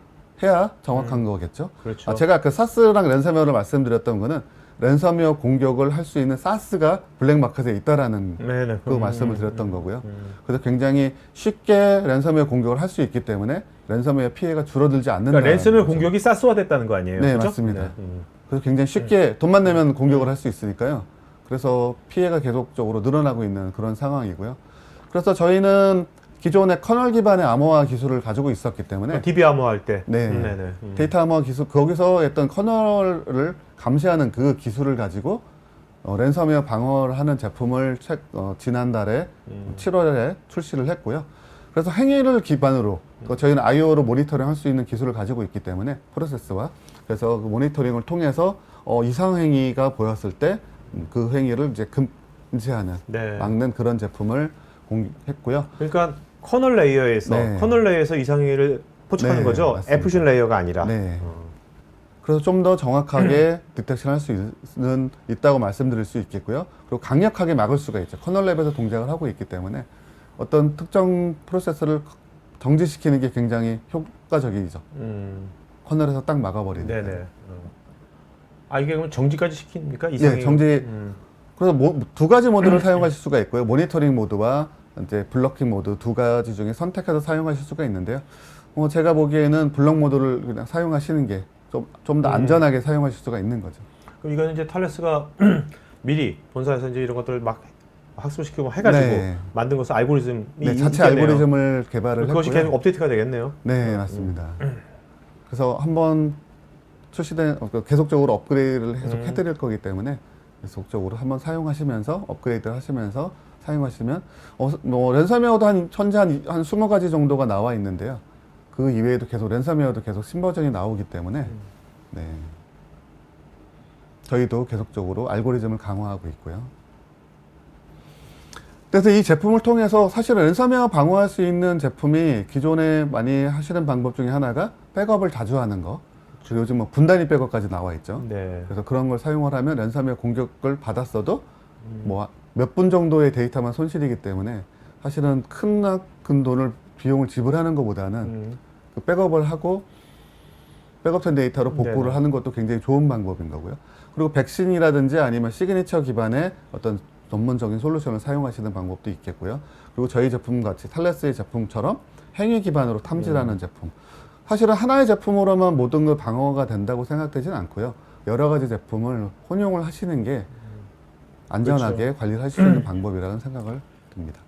S2: 해야 정확한 거겠죠.
S1: 그렇죠.
S2: 제가 그 사스랑 랜섬웨어를 말씀드렸던 거는 랜섬웨어 공격을 할 수 있는 사스가 블랙마켓에 있다라는
S1: 네네.
S2: 그 말씀을 드렸던 거고요. 그래서 굉장히 쉽게 랜섬웨어 공격을 할 수 있기 때문에 랜섬웨어 피해가 줄어들지 않는다.
S1: 그러니까 랜섬웨어 공격이 사스화됐다는 거 아니에요?
S2: 네,
S1: 그렇죠?
S2: 맞습니다.
S1: 네.
S2: 그래서 굉장히 쉽게 돈만 내면 공격을 할 수 있으니까요. 그래서 피해가 계속적으로 늘어나고 있는 그런 상황이고요. 그래서 저희는 기존의 커널 기반의 암호화 기술을 가지고 있었기 때문에
S1: DB 암호할 때.
S2: 네.
S1: 네네.
S2: 데이터 암호화 기술, 거기서 했던 커널을 감시하는 그 기술을 가지고 랜섬웨어 방어를 하는 제품을 지난달에 7월에 출시를 했고요. 그래서 행위를 기반으로 저희는 IO로 모니터링 할 수 있는 기술을 가지고 있기 때문에 프로세스와 그래서 그 모니터링을 통해서 이상 행위가 보였을 때 그 행위를 이제 금지하는
S1: 네.
S2: 막는 그런 제품을 공개했고요.
S1: 그러니까 커널 레이어에서
S2: 네.
S1: 이상행위를 포착하는
S2: 네,
S1: 거죠.
S2: 맞습니다.
S1: 애프션 레이어가 아니라.
S2: 네. 그래서 좀 더 정확하게 디텍션 할 수 있다고 말씀드릴 수 있겠고요. 그리고 강력하게 막을 수가 있죠. 커널랩에서 동작을 하고 있기 때문에 어떤 특정 프로세스를 정지시키는 게 굉장히 효과적이죠. 커널에서 딱 막아버리는.
S1: 네네. 이게 그럼 정지까지 시킵니까?
S2: 네,
S1: 이상행위.
S2: 정지. 그래서 두 가지 모드를 사용하실 수가 있고요. 모니터링 모드와 이제 블러킹 모드 두 가지 중에 선택해서 사용하실 수가 있는데요. 제가 보기에는 블럭 모드를 그냥 사용하시는 게 좀 더 안전하게 사용하실 수가 있는 거죠.
S1: 그럼 이거는 이제 탈레스가 미리 본사에서 이제 이런 것들을 막 학습시키고 해가지고
S2: 네.
S1: 만든 것은 알고리즘이
S2: 네, 자체
S1: 있겠네요.
S2: 알고리즘을 개발을
S1: 그것이
S2: 했고요.
S1: 계속 업데이트가 되겠네요.
S2: 네, 맞습니다. 그래서 한번 계속적으로 업그레이드를 계속 해드릴 거기 때문에 계속적으로 한번 사용하시면서 업그레이드를 하시면서 사용하시면 랜섬웨어도 현재 한 20가지 정도가 나와 있는데요. 그 이외에도 계속 랜섬웨어도 계속 신버전이 나오기 때문에 네. 저희도 계속적으로 알고리즘을 강화하고 있고요. 그래서 이 제품을 통해서 사실은 랜섬웨어 방어할 수 있는 제품이 기존에 많이 하시는 방법 중에 하나가 백업을 자주 하는 거. 그리고 요즘 분단위 백업까지 나와 있죠.
S1: 네.
S2: 그래서 그런 걸 사용을 하면 랜섬웨어 공격을 받았어도 몇 분 정도의 데이터만 손실이기 때문에 사실은 큰 돈을 비용을 지불하는 것보다는 그 백업을 하고 백업된 데이터로 복구를
S1: 네네.
S2: 하는 것도 굉장히 좋은 방법인 거고요. 그리고 백신이라든지 아니면 시그니처 기반의 어떤 전문적인 솔루션을 사용하시는 방법도 있겠고요. 그리고 저희 제품 같이 탈레스의 제품처럼 행위 기반으로 탐지하는 제품. 사실은 하나의 제품으로만 모든 걸 방어가 된다고 생각되지는 않고요. 여러 가지 제품을 혼용을 하시는 게 안전하게
S1: 그렇죠.
S2: 관리를 하실 수 있는 방법이라는 생각을 듭니다.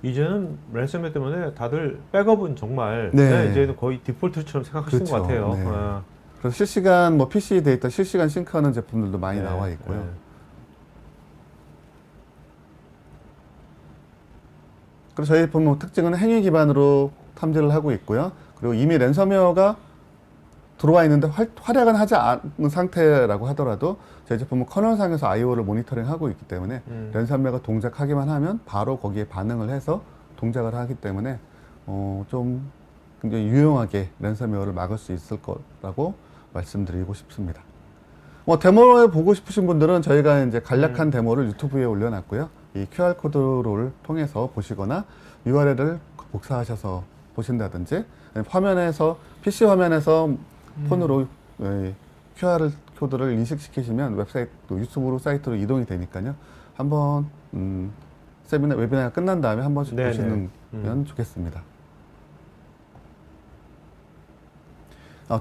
S1: 이제는 랜섬웨어 때문에 다들 백업은 정말
S2: 네.
S1: 네, 이제는 거의 디폴트처럼 생각하시는 것
S2: 그렇죠.
S1: 같아요.
S2: 네.
S1: 아,
S2: 그래서 실시간 뭐 PC 데이터 실시간 싱크하는 제품들도 많이
S1: 네,
S2: 나와 있고요.
S1: 네.
S2: 그래서 저희 제품 특징은 행위 기반으로 탐지를 하고 있고요. 그리고 이미 랜섬웨어가 들어와 있는데 활약은 하지 않은 상태라고 하더라도 저희 제품은 커널상에서 I/O를 모니터링하고 있기 때문에 랜섬웨어가 동작하기만 하면 바로 거기에 반응을 해서 동작을 하기 때문에 좀 굉장히 유용하게 랜섬웨어를 막을 수 있을 거라고 말씀드리고 싶습니다. 데모를 보고 싶으신 분들은 저희가 이제 간략한 데모를 유튜브에 올려놨고요. 이 QR코드를 통해서 보시거나 URL을 복사하셔서 보신다든지 화면에서 PC 화면에서 폰으로 QR코드를 인식시키시면 웹사이트 유튜브로 사이트로 이동이 되니까요. 한번 웨비나가 끝난 다음에 한 번씩
S1: 네네.
S2: 보시면 좋겠습니다.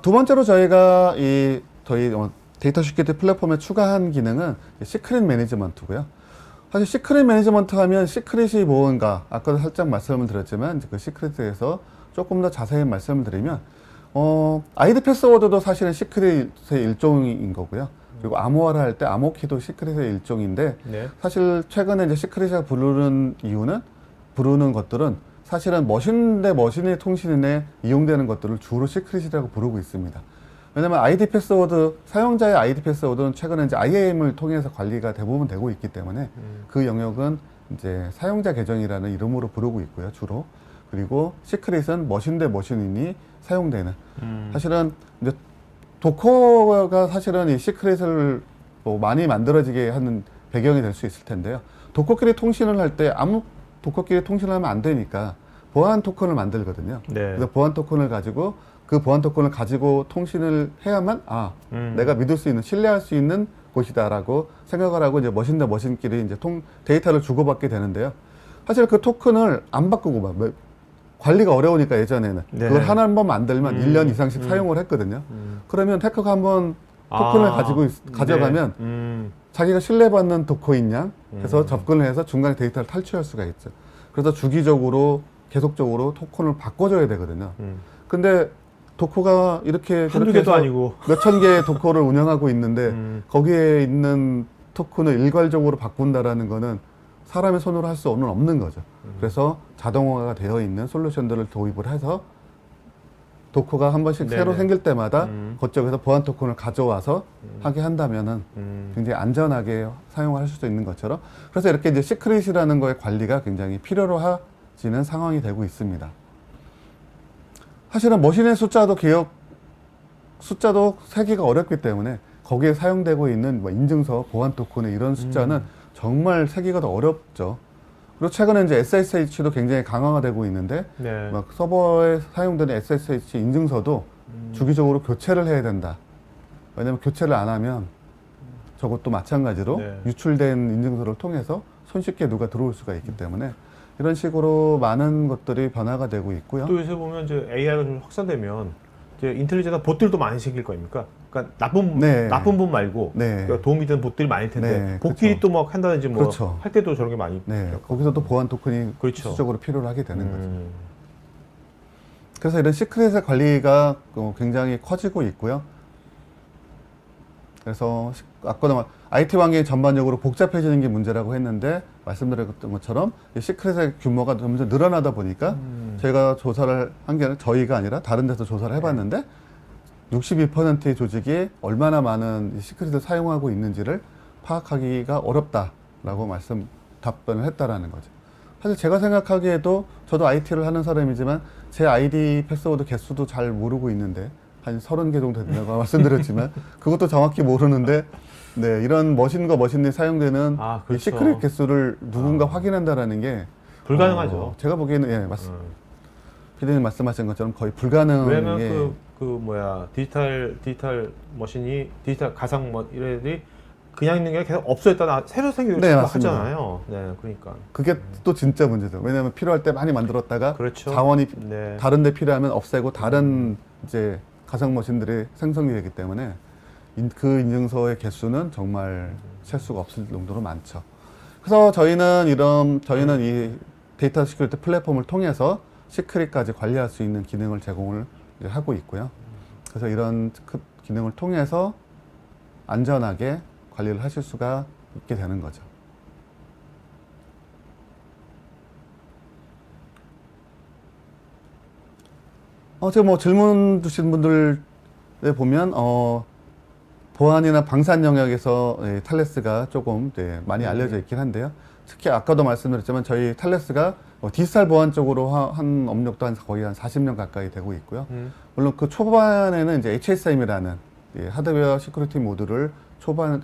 S2: 두 번째로 저희가 저희 데이터 시큐리티 플랫폼에 추가한 기능은 시크릿 매니지먼트고요. 사실 시크릿 매니지먼트 하면 시크릿이 뭔가 아까도 살짝 말씀을 드렸지만 그 시크릿에 대해서 조금 더 자세히 말씀을 드리면 아이디 패스워드도 사실은 시크릿의 일종인 거고요. 그리고 암호화를 할 때 암호키도 시크릿의 일종인데
S1: 네.
S2: 사실 최근에 이제 시크릿이라고 부르는 것들은 사실은 머신 대 머신의 통신에 이용되는 것들을 주로 시크릿이라고 부르고 있습니다. 왜냐면 아이디 패스워드, 사용자의 아이디 패스워드는 최근에 이제 IAM을 통해서 관리가 대부분 되고 있기 때문에 그 영역은 이제 사용자 계정이라는 이름으로 부르고 있고요, 주로. 그리고 시크릿은 머신 대 머신이 사용되는. 사실은 이제 도커가 사실은 이 시크릿을 많이 만들어지게 하는 배경이 될 수 있을 텐데요. 도커끼리 통신을 할 때 도커끼리 통신을 하면 안 되니까 보안 토큰을 만들거든요.
S1: 네.
S2: 그래서 보안 토큰을 가지고 그 보안 토큰을 가지고 통신을 해야만 내가 믿을 수 있는 신뢰할 수 있는 곳이다라고 생각을 하고 이제 머신 대 머신끼리 이제 데이터를 주고받게 되는데요. 사실 그 토큰을 안 바꾸고 관리가 어려우니까 예전에는
S1: 네.
S2: 그걸 하나 한 번 만들면 1년 이상씩 사용을 했거든요. 그러면 해커가 한번 토큰을 가져가면
S1: 네.
S2: 자기가 신뢰받는 도커인 양 해서 접근을 해서 중간에 데이터를 탈취할 수가 있죠. 그래서 주기적으로 계속적으로 토큰을 바꿔줘야 되거든요. 근데 도커가 이렇게
S1: 한두 개도 아니고
S2: 몇천 개의 도커를 운영하고 있는데 거기에 있는 토큰을 일괄적으로 바꾼다라는 거는 사람의 손으로 할 수 없는 거죠. 그래서 자동화가 되어 있는 솔루션들을 도입을 해서 도커가 한 번씩
S1: 네네.
S2: 새로 생길 때마다 그쪽에서 보안 토큰을 가져와서 하게 한다면은 굉장히 안전하게 사용할 수도 있는 것처럼 그래서 이렇게 이제 시크릿이라는 거의 관리가 굉장히 필요로 하지는 상황이 되고 있습니다. 사실은 머신의 숫자도 세기가 어렵기 때문에 거기에 사용되고 있는 인증서, 보안 토큰의 이런 숫자는 정말 세기가 더 어렵죠. 그리고 최근에 이제 SSH도 굉장히 강화가 되고 있는데
S1: 네.
S2: 막 서버에 사용되는 SSH 인증서도 주기적으로 교체를 해야 된다. 왜냐면 교체를 안 하면 저것도 마찬가지로
S1: 네.
S2: 유출된 인증서를 통해서 손쉽게 누가 들어올 수가 있기 때문에 이런 식으로 많은 것들이 변화가 되고 있고요.
S1: 또 요새 보면 이제 AI가 좀 확산되면 이제 인텔리전한 봇들도 많이 생길 거 아닙니까? 그러니까 나쁜 분 말고
S2: 네.
S1: 그러니까 도움이 되는 봇들이 많을 텐데
S2: 네,
S1: 봇끼리
S2: 그렇죠.
S1: 또 막 한다든지 뭐
S2: 그렇죠.
S1: 할 때도 저런 게 많이
S2: 네, 거기서도 보안 토큰이
S1: 그렇죠.
S2: 필수적으로 필요로 하게 되는 거죠. 그래서 이런 시크릿의 관리가 굉장히 커지고 있고요. 그래서 아까도 IT 환경이 전반적으로 복잡해지는 게 문제라고 했는데 말씀드렸던 것처럼 이 시크릿의 규모가 점점 늘어나다 보니까 저희가 조사를 한 게 저희가 아니라 다른 데서 조사를 해봤는데 62%의 조직이 얼마나 많은 이 시크릿을 사용하고 있는지를 파악하기가 어렵다라고 답변을 했다라는 거죠. 사실 제가 생각하기에도 저도 IT를 하는 사람이지만 제 아이디 패스워드 개수도 잘 모르고 있는데 한 30개 정도 된다고 말씀드렸지만 그것도 정확히 모르는데 네, 이런 머신과 머신이 사용되는
S1: 아,
S2: 이
S1: 그렇죠.
S2: 시크릿 개수를 누군가 확인한다는 게
S1: 불가능하죠.
S2: 제가 보기에는 예, 맞습니다. 피디님 말씀하신 것처럼 거의 불가능해.
S1: 왜냐면 디지털 머신이 디지털 가상 이래들이 그냥 있는 게 계속 없어졌다 새로 생기고
S2: 네, 맞습니다.
S1: 하잖아요. 네, 그러니까
S2: 그게 또 진짜 문제죠. 왜냐하면 필요할 때 많이 만들었다가
S1: 그렇죠.
S2: 자원이
S1: 네.
S2: 다른 데 필요하면 없애고 다른 이제 가상 머신들이 생성이 되기 때문에 그 인증서의 개수는 정말 셀 수가 없을 정도로 많죠. 그래서 저희는 이 데이터 시큐리티 플랫폼을 통해서 시크릿까지 관리할 수 있는 기능을 제공을 이제 하고 있고요. 그래서 이런 기능을 통해서 안전하게 관리를 하실 수가 있게 되는 거죠. 지금 뭐 질문 주신 분들에 보면 보안이나 방산 영역에서 탈레스가 조금 많이 알려져 있긴 한데요. 특히 아까도 말씀드렸지만 저희 탈레스가 디지털 보안 쪽으로 한 업력도 거의 한 40년 가까이 되고 있고요. 물론 그 초반에는 이제 HSM이라는 하드웨어 시큐리티 모듈을 초반을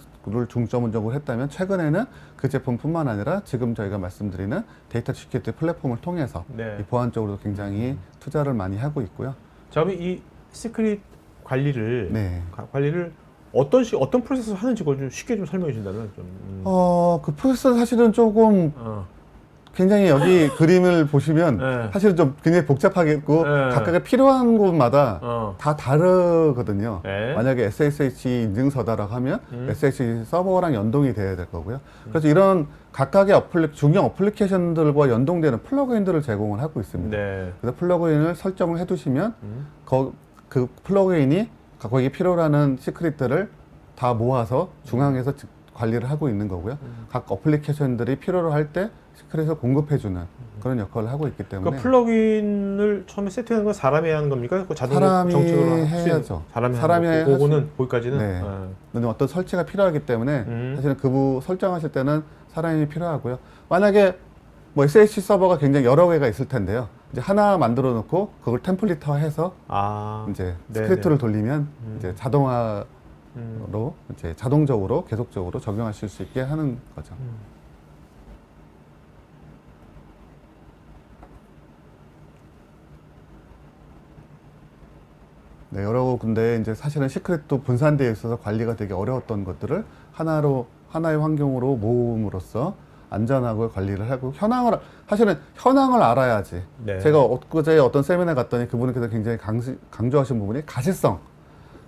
S2: 중점적으로 했다면 최근에는 그 제품뿐만 아니라 지금 저희가 말씀드리는 데이터 시큐리티 플랫폼을 통해서
S1: 네.
S2: 이 보안 쪽으로 굉장히 투자를 많이 하고 있고요.
S1: 자, 그럼 이 시크릿 관리를
S2: 네.
S1: 어떤 프로세스를 하는지 그걸 좀 쉽게 좀 설명해 준다면 좀.
S2: 그 프로세스 사실은 조금 굉장히 여기 그림을 보시면
S1: 네.
S2: 사실은 좀 굉장히 복잡하겠고
S1: 네.
S2: 각각의 필요한 곳마다 다 다르거든요.
S1: 네.
S2: 만약에 SSH 인증서다라고 하면 SSH 서버랑 연동이 돼야 될 거고요. 그래서 이런 각각의 중형 어플리케이션들과 연동되는 플러그인들을 제공을 하고 있습니다.
S1: 네.
S2: 그래서 플러그인을 설정을 해두시면 그 플러그인이 거기에 필요로 하는 시크릿들을 다 모아서 중앙에서 관리를 하고 있는 거고요. 각 어플리케이션들이 필요로 할 때 시크릿을 공급해주는 그런 역할을 하고 있기 때문에
S1: 그 플러그인을 처음에 세팅하는 건 사람이 하는 겁니까? 그 자동으로
S2: 사람이
S1: 정책으로 할수 있는
S2: 해야죠.
S1: 사람이
S2: 사람이
S1: 하는 거. 그거는 거기까지는.
S2: 네. 근데 어떤 설치가 필요하기 때문에 사실은 그 설정하실 때는 사람이 필요하고요. 만약에 뭐 SH 서버가 굉장히 여러 개가 있을 텐데요. 이제 하나 만들어 놓고 그걸 템플릿화해서 이제 스크립트를 돌리면 이제 자동화로 이제 자동적으로 계속적으로 적용하실 수 있게 하는 거죠. 네, 여러 군데 이제 사실은 시크릿도 분산되어 있어서 관리가 되게 어려웠던 것들을 하나의 환경으로 모음으로써 안전하고 관리를 하고 사실은 현황을 알아야지.
S1: 네.
S2: 제가 엊그제 어떤 세미나 갔더니 그분께서 굉장히 강조하신 부분이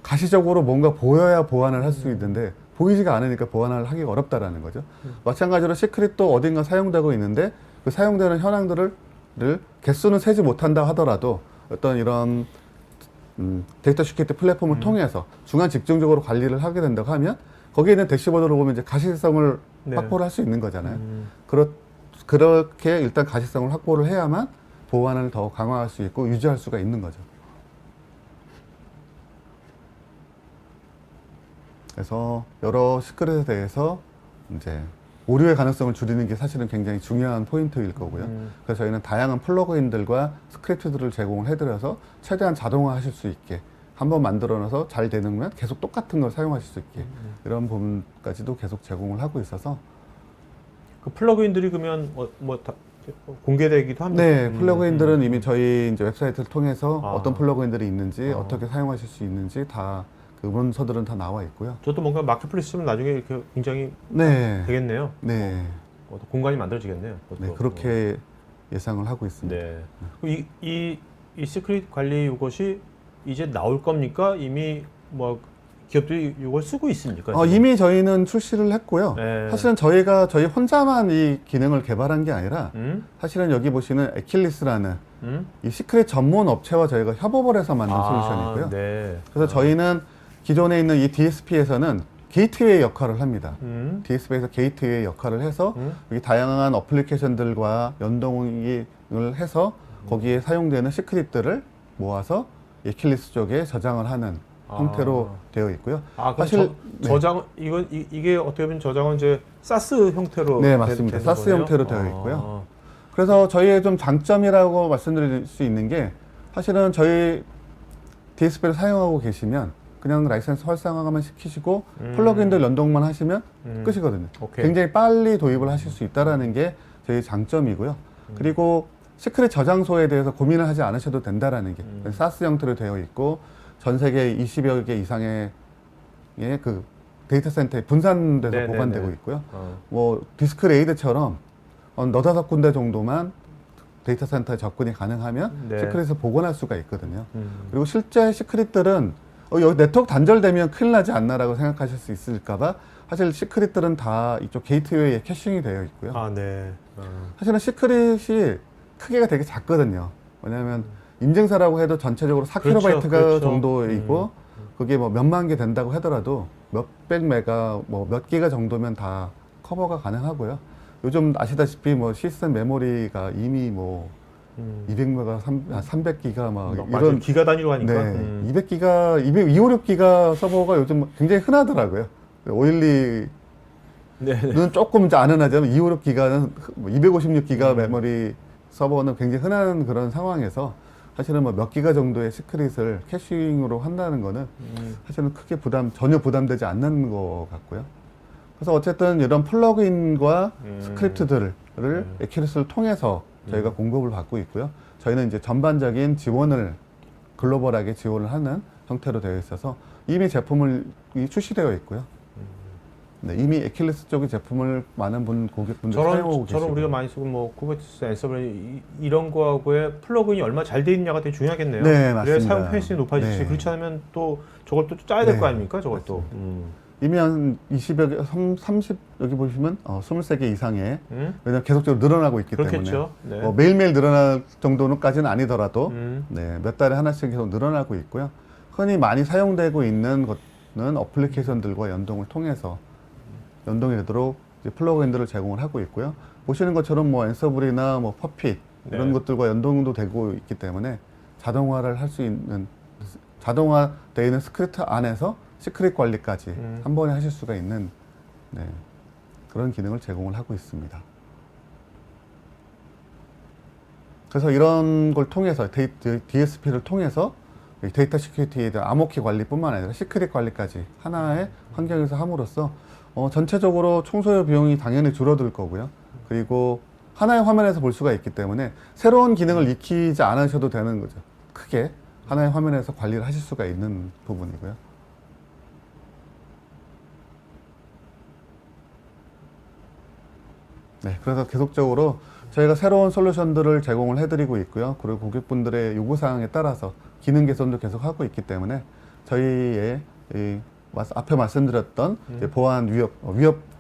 S2: 가시적으로 뭔가 보여야 보안을 할 수 있는데 보이지가 않으니까 보안을 하기가 어렵다라는 거죠. 마찬가지로 시크릿도 어딘가 사용되고 있는데 그 사용되는 현황들을 개수는 세지 못한다 하더라도 어떤 이런 데이터 시큐리티 플랫폼을 통해서 중간 집중적으로 관리를 하게 된다고 하면 거기에 있는 대시보드를 보면 이제 가시성을 확보를 할 수 있는 거잖아요. 그렇게 일단 가시성을 확보를 해야만 보안을 더 강화할 수 있고 유지할 수가 있는 거죠. 그래서 여러 시크릿에 대해서 이제 오류의 가능성을 줄이는 게 사실은 굉장히 중요한 포인트일 거고요. 그래서 저희는 다양한 플러그인들과 스크립트들을 제공을 해드려서 최대한 자동화하실 수 있게 한번 만들어놔서 잘 되면 계속 똑같은 걸 사용하실 수 있게 이런 부분까지도 계속 제공을 하고 있어서
S1: 그 플러그인들이 그러면 다 공개되기도 합니다.
S2: 네, 플러그인들은 이미 저희 이제 웹사이트를 통해서 어떤 플러그인들이 있는지 어떻게 사용하실 수 있는지 다 그 문서들은 다 나와 있고요.
S1: 저도 뭔가 마켓플레이스면 나중에 이렇게 굉장히
S2: 네,
S1: 되겠네요.
S2: 네,
S1: 공간이 만들어지겠네요.
S2: 네, 그렇게 예상을 하고 있습니다.
S1: 네. 이 시크릿 관리 이것이 이제 나올 겁니까? 이미 뭐 기업들이 이걸 쓰고 있습니까?
S2: 이미 저희는 출시를 했고요.
S1: 네.
S2: 사실은 저희 혼자만 이 기능을 개발한 게 아니라 사실은 여기 보시는 에킬리스라는 이 시크릿 전문 업체와 저희가 협업을 해서 만든 솔루션이고요.
S1: 네.
S2: 그래서 저희는 기존에 있는 이 DSP에서는 게이트웨이 역할을 합니다. DSP에서 게이트웨이 역할을 해서 여기 다양한 어플리케이션들과 연동을 해서 거기에 사용되는 시크릿들을 모아서 에킬리스 쪽에 저장을 하는 형태로 되어 있고요.
S1: 사실 저장 이게 어떻게 보면 저장은 이제 사스 형태로
S2: 네, 맞습니다. 사스 형태로 되어 있고요. 그래서 저희의 좀 장점이라고 말씀드릴 수 있는 게 사실은 저희 DSP를 사용하고 계시면 그냥 라이센스 활성화만 시키시고 플러그인들 연동만 하시면 끝이거든요. 굉장히 빨리 도입을 하실 수 있다는 게 저희 장점이고요. 그리고 시크릿 저장소에 대해서 고민을 하지 않으셔도 된다라는 게 사스 형태로 되어 있고 전 세계 20여 개 이상의 그 데이터 센터에 분산돼서 보관되고 있고요. 뭐 디스크레이드처럼 너다섯 군데 정도만 데이터 센터에 접근이 가능하면 시크릿을 복원할 수가 있거든요. 그리고 실제 시크릿들은 여기 네트워크 단절되면 큰일 나지 않나라고 생각하실 수 있을까봐 사실 시크릿들은 다 이쪽 게이트웨이에 캐싱이 되어 있고요.
S1: 아, 네.
S2: 사실은 시크릿이 크기가 되게 작거든요. 왜냐하면 인증사라고 해도 전체적으로 4kb가
S1: 그렇죠.
S2: 정도이고 그게 뭐 몇만 개 된다고 하더라도 몇백 메가 뭐 몇 기가 정도면 다 커버가 가능하고요. 요즘 아시다시피 뭐 시스템 메모리가 이미 뭐 200메가, 300기가 막
S1: 맞아요.
S2: 이런
S1: 기가 단위로 하니까.
S2: 네, 200기가, 256기가 서버가 요즘 굉장히 흔하더라고요. 512는
S1: 네.
S2: 조금 이제 안 흔하지만 256기가는 256기가 메모리 서버는 굉장히 흔한 그런 상황에서 사실은 뭐 몇 기가 정도의 시크릿을 캐싱으로 한다는 거는 사실은 크게 전혀 부담되지 않는 것 같고요. 그래서 어쨌든 이런 플러그인과 스크립트들을 에키리스를 통해서 저희가 공급을 받고 있고요. 저희는 이제 전반적인 지원을 글로벌하게 지원을 하는 형태로 되어 있어서 이미 제품을 출시되어 있고요. 네, 이미 에킬리스 쪽의 제품을 많은 고객분들 사용하고 계시고
S1: 저런 우리가 많이 쓰고 뭐 쿠버네티스, 앤서블 이런 거하고의 플러그인이 얼마나 잘 돼 있냐가 되게 중요하겠네요.
S2: 네,
S1: 그래야
S2: 맞습니다.
S1: 사용 편의성이 높아지지.
S2: 네.
S1: 그렇지 않으면 또 저걸 또 짜야 될 거
S2: 네,
S1: 아닙니까? 저것도.
S2: 이미 한 20여 개, 30 여기 보시면 23개 이상의 왜냐면 계속적으로 늘어나고 있기
S1: 그렇겠죠.
S2: 때문에
S1: 네.
S2: 뭐 매일매일 늘어날 정도는까지는 아니더라도
S1: 음.
S2: 네, 몇 달에 하나씩 계속 늘어나고 있고요. 흔히 많이 사용되고 있는 것은 어플리케이션들과 연동이 되도록 이제 플러그인들을 제공을 하고 있고요. 보시는 것처럼 뭐 앤서블이나 뭐 퍼핏 이런
S1: 네.
S2: 것들과 연동도 되고 있기 때문에 자동화를 할 수 있는 자동화되어 있는 스크립트 안에서 시크릿 관리까지 한 번에 하실 수가 있는 네, 그런 기능을 제공을 하고 있습니다. 그래서 이런 걸 통해서 DSP를 통해서 데이터 시큐리티에 대한 암호키 관리뿐만 아니라 시크릿 관리까지 하나의 환경에서 함으로써 전체적으로 총소요 비용이 당연히 줄어들 거고요. 그리고 하나의 화면에서 볼 수가 있기 때문에 새로운 기능을 익히지 않으셔도 되는 거죠. 크게 하나의 화면에서 관리를 하실 수가 있는 부분이고요. 네, 그래서 계속적으로 저희가 새로운 솔루션들을 제공을 해드리고 있고요. 그리고 고객분들의 요구사항에 따라서 기능 개선도 계속 하고 있기 때문에 저희의 앞에 말씀드렸던 이제 보안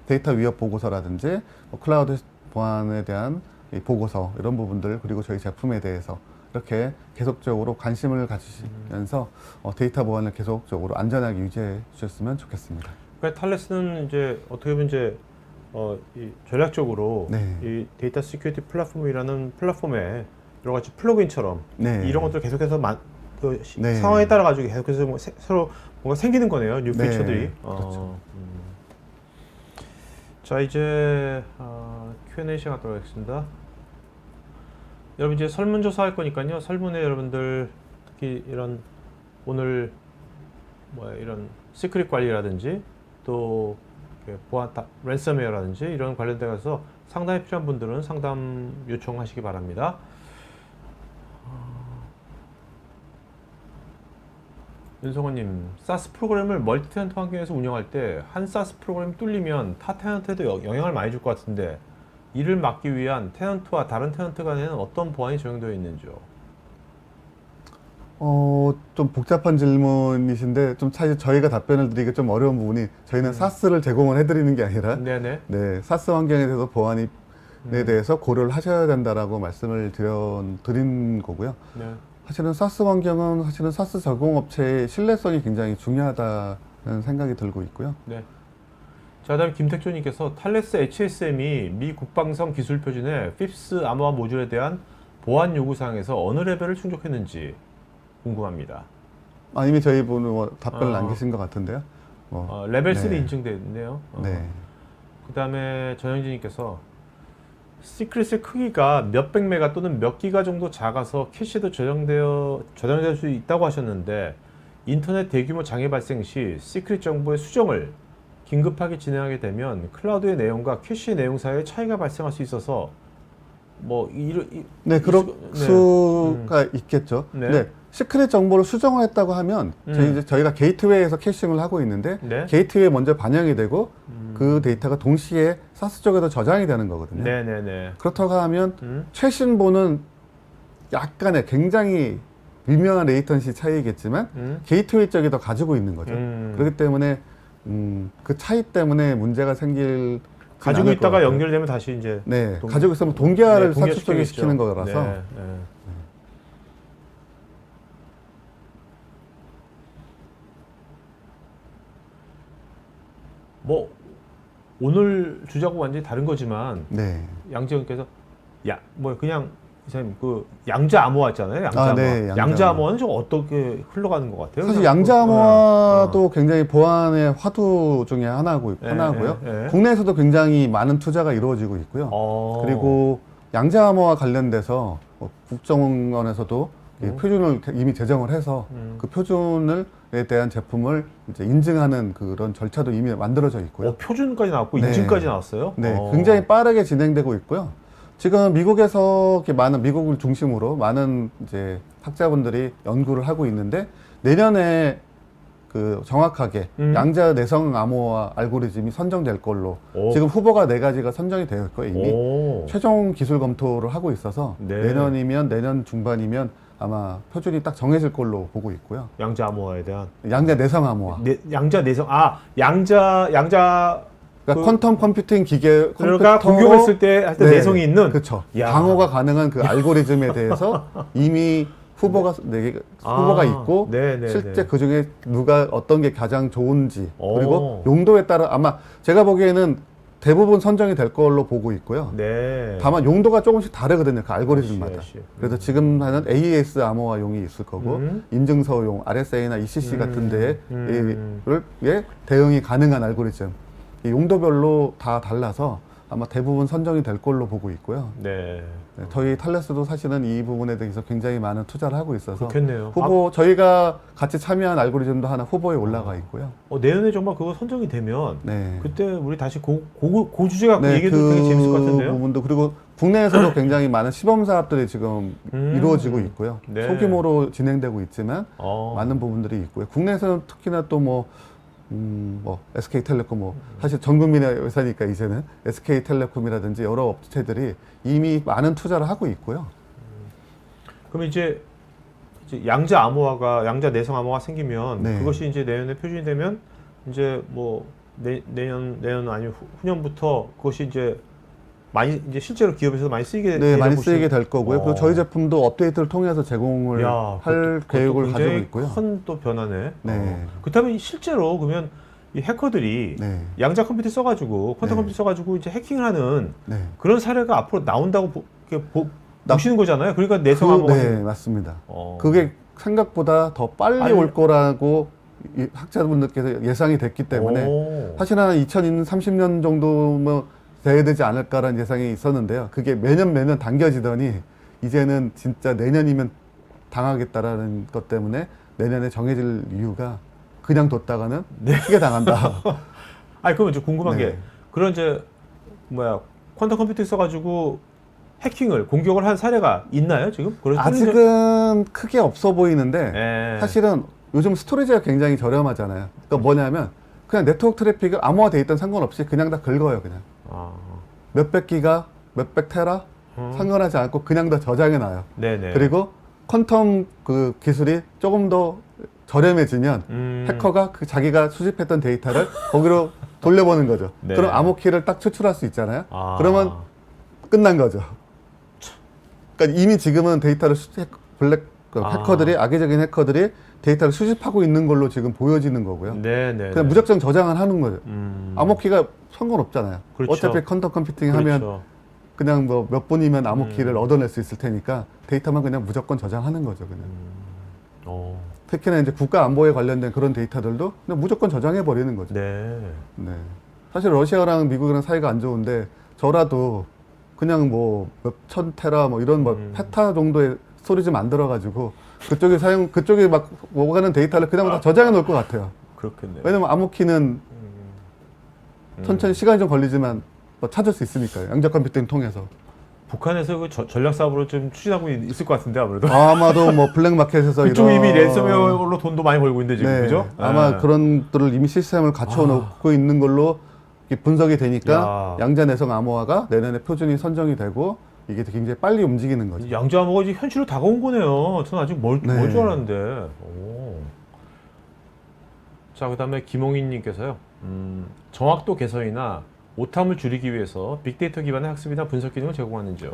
S2: 데이터 위협 보고서라든지 클라우드 보안에 대한 보고서 이런 부분들 그리고 저희 제품에 대해서 이렇게 계속적으로 관심을 가지시면서 데이터 보안을 계속적으로 안전하게 유지해 주셨으면 좋겠습니다.
S1: 그러니까 탈레스는 이제 어떻게 보면 이제 이 전략적으로
S2: 네.
S1: 이 데이터 시큐리티 플랫폼이라는 플랫폼에 여러 가지 플러그인처럼
S2: 네.
S1: 이런 것들을 계속해서
S2: 네.
S1: 상황에 따라 가지고 계속해서 뭐 새로 뭔가 생기는 거네요. 뉴
S2: 네.
S1: 피처들이.
S2: 그렇죠.
S1: 자, 이제 Q&A 시간 갖도록 하겠습니다. 여러분 이제 설문조사 할 거니까요. 설문에 여러분들 특히 이런 오늘 이런 시크릿 관리라든지 또 보안 랜섬웨어라든지 이런 관련돼 가서 상담이 필요한 분들은 상담 요청하시기 바랍니다. 윤성호님, 사스 프로그램을 멀티 테넌트 환경에서 운영할 때 한 사스 프로그램이 뚫리면 타 테넌트에도 영향을 많이 줄 것 같은데 이를 막기 위한 테넌트와 다른 테넌트 간에는 어떤 보안이 적용되어 있는지요?
S2: 좀 복잡한 질문이신데 좀 사실 저희가 답변을 드리기 좀 어려운 부분이 저희는 사스를 제공을 해드리는 게 아니라
S1: 네네.
S2: 네, 사스 환경에 대해서 보안에 대해서 고려를 하셔야 된다라고 말씀을 드린 거고요.
S1: 네.
S2: 사실은 사스 환경은 사실은 사스 제공업체의 신뢰성이 굉장히 중요하다는 생각이 들고 있고요.
S1: 네. 자, 다음 김택조님께서 탈레스 HSM이 미 국방성 기술 표준의 핍스 암호화 모듈에 대한 보안 요구사항에서 어느 레벨을 충족했는지 궁금합니다.
S2: 이미 저희 분은 답변을
S1: 어.
S2: 남기신 것 같은데요.
S1: 레벨 3
S2: 네.
S1: 인증되어 있네요.
S2: 네.
S1: 그 다음에 전영진님께서 시크릿의 크기가 몇백 메가 또는 몇 기가 정도 작아서 캐시도 저장될 수 있다고 하셨는데 인터넷 대규모 장애 발생 시 시크릿 정보의 수정을 긴급하게 진행하게 되면 클라우드의 내용과 캐시의 내용 사이에 차이가 발생할 수 있어서
S2: 네, 그럴 수가 있겠죠.
S1: 네.
S2: 네. 시크릿 정보를 수정을 했다고 하면 저희가 게이트웨이에서 캐싱을 하고 있는데
S1: 네.
S2: 게이트웨이에 먼저 반영이 되고 그 데이터가 동시에 사스 쪽에도 저장이 되는 거거든요.
S1: 네네네.
S2: 그렇다고 하면 최신보는 약간의 굉장히 미묘한 레이턴시 차이겠지만 게이트웨이 쪽이 더 가지고 있는 거죠. 그렇기 때문에 그 차이 때문에 문제가 생길
S1: 가지고 있다가 연결되면 다시 이제
S2: 네, 가지고 있으면 동기화를 사출적이 시키는 거라서
S1: 네, 네. 뭐 오늘 주자고 완전히 다른 거지만
S2: 네.
S1: 양재원께서 뭐 그냥 선생님 그 양자 암호화 있잖아요. 양자 암호화.
S2: 네,
S1: 양자 암호화는 좀 어떻게 흘러가는 것 같아요?
S2: 사실 양자 암호화도 굉장히 보안의 화두 중에 하나고요. 국내에서도 굉장히 많은 투자가 이루어지고 있고요. 그리고 양자 암호화 관련돼서 국정원에서도 표준을 이미 제정을 해서 그 표준에 대한 제품을 이제 인증하는 그런 절차도 이미 만들어져 있고요.
S1: 표준까지 나왔고
S2: 네.
S1: 인증까지 나왔어요?
S2: 네, 굉장히 빠르게 진행되고 있고요. 지금 미국에서 이렇게 미국을 중심으로 많은 이제 학자분들이 연구를 하고 있는데 내년에 그 정확하게 양자 내성 암호화 알고리즘이 선정될 걸로 지금 후보가 4가지가 선정이 되어 있고요. 이미 최종 기술 검토를 하고 있어서
S1: 네.
S2: 내년 중반이면 아마 표준이 딱 정해질 걸로 보고 있고요.
S1: 양자 암호화에 대한
S2: 양자 내성 암호화.
S1: 양자 내성 양자
S2: 그러니까 쿼텀 컴퓨팅 기계
S1: 그러니까 공격했을 때 할 때
S2: 네,
S1: 내성이 있는
S2: 그렇죠. 방어가 가능한 그 알고리즘에 대해서 이미 후보가 있고 실제 그 중에 누가 어떤 게 가장 좋은지 그리고 용도에 따라 아마 제가 보기에는 대부분 선정이 될 걸로 보고 있고요.
S1: 네.
S2: 다만 용도가 조금씩 다르거든요. 그 알고리즘마다. 그래서 지금 하는 AES 암호화용이 있을 거고 인증서용 RSA나 ECC 같은 데에 대응이 가능한 알고리즘. 이 용도별로 다 달라서 아마 대부분 선정이 될 걸로 보고 있고요.
S1: 네.
S2: 저희 탈레스도 사실은 이 부분에 대해서 굉장히 많은 투자를 하고 있어서
S1: 그렇겠네요.
S2: 저희가 같이 참여한 알고리즘도 하나 후보에 올라가 있고요.
S1: 내년에 정말 그거 선정이 되면
S2: 네.
S1: 그때 우리 다시 그 주제 갖고 얘기해도 되게 재밌을 것 같은데요.
S2: 부분도 그리고 국내에서도 굉장히 많은 시범 사업들이 지금 이루어지고 있고요.
S1: 네.
S2: 소규모로 진행되고 있지만 많은 부분들이 있고요. 국내에서는 특히나 또 SK텔레콤 사실 전 국민의 회사니까 이제는 SK텔레콤이라든지 여러 업체들이 이미 많은 투자를 하고 있고요.
S1: 그럼 이제 양자 암호화가 양자 내성 암호화가 생기면
S2: 네.
S1: 그것이 이제 내년에 표준이 되면 이제 내년 아니면 후년부터 그것이 이제 많이 이제 실제로 기업에서 많이 쓰이게
S2: 많이 쓰이게 될 거고요. 그리고 저희 제품도 업데이트를 통해서 제공을 할 계획을 가지고 있고요.
S1: 큰 또 변화네.
S2: 네.
S1: 그렇다면 실제로 그러면 이 해커들이 양자 컴퓨터 써가지고 퀀텀 컴퓨터 써가지고 이제 해킹하는 그런 사례가 앞으로 나온다고 보시는 거잖아요. 그러니까 내성 암호화.
S2: 네, 맞습니다. 그게 생각보다 더 빨리 올 거라고 이 학자분들께서 예상이 됐기 때문에 사실 한 2030년 정도면 돼야 되지 않을까라는 예상이 있었는데요. 그게 매년 당겨지더니 이제는 진짜 내년이면 당하겠다라는 것 때문에 내년에 정해질 이유가 그냥 뒀다가는 크게 당한다.
S1: 그러면 좀 궁금한 게 그런 이제 퀀텀 컴퓨터 써가지고 해킹을 공격을 한 사례가 있나요 지금?
S2: 아직은 크게 없어 보이는데 사실은 요즘 스토리지가 굉장히 저렴하잖아요. 그러니까 뭐냐면 그냥 네트워크 트래픽을 암호화돼 있던 상관없이 그냥 다 긁어요. 그냥 몇백 기가 몇백 테라 상관하지 않고 그냥 다 저장해 놔요. 그리고 퀀텀 그 기술이 조금 더 저렴해지면 해커가 자기가 수집했던 데이터를 거기로 돌려보는 거죠. 그럼 암호키를 딱 추출할 수 있잖아요. 그러면 끝난 거죠. 그러니까 이미 지금은 데이터를 해커들이 악의적인 해커들이 데이터를 수집하고 있는 걸로 지금 보여지는 거고요. 그냥 무작정 저장을 하는 거죠. 암호키가 상관없잖아요.
S1: 그렇죠.
S2: 어차피 퀀텀 컴퓨팅 하면 그냥 몇 분이면 암호키를 얻어낼 수 있을 테니까 데이터만 그냥 무조건 저장하는 거죠. 그냥. 특히나 이제 국가 안보에 관련된 그런 데이터들도 그냥 무조건 저장해 버리는 거죠. 사실 러시아랑 미국이랑 사이가 안 좋은데 저라도 그냥 몇천 테라 이런 페타 정도의 스토리지 만들어가지고 그쪽에 막 오가는 데이터를 그냥 다 저장해 놓을 것 같아요.
S1: 그렇겠네요.
S2: 왜냐면 암호키는 천천히 시간이 좀 걸리지만 찾을 수 있으니까요. 양자 컴퓨팅 통해서.
S1: 북한에서 그 전략 사업으로 좀 추진하고 있을 것 같은데 아무래도.
S2: 아마도 블랙마켓에서
S1: 그쪽 이미 랜섬웨어로 돈도 많이 벌고 있는데 지금 그죠?
S2: 아마 그런 것들을 이미 시스템을 갖춰 놓고 있는 걸로 분석이 되니까 양자 내성 암호화가 내년에 표준이 선정이 되고 이게 굉장히 빨리 움직이는 거죠.
S1: 양자 암호가 이제 현실로 다가온 거네요. 저는 아직 뭘 줄 알았는데. 자, 그다음에 김홍인님께서요. 정확도 개선이나 오탐을 줄이기 위해서 빅데이터 기반의 학습이나 분석 기능을 제공하는지요?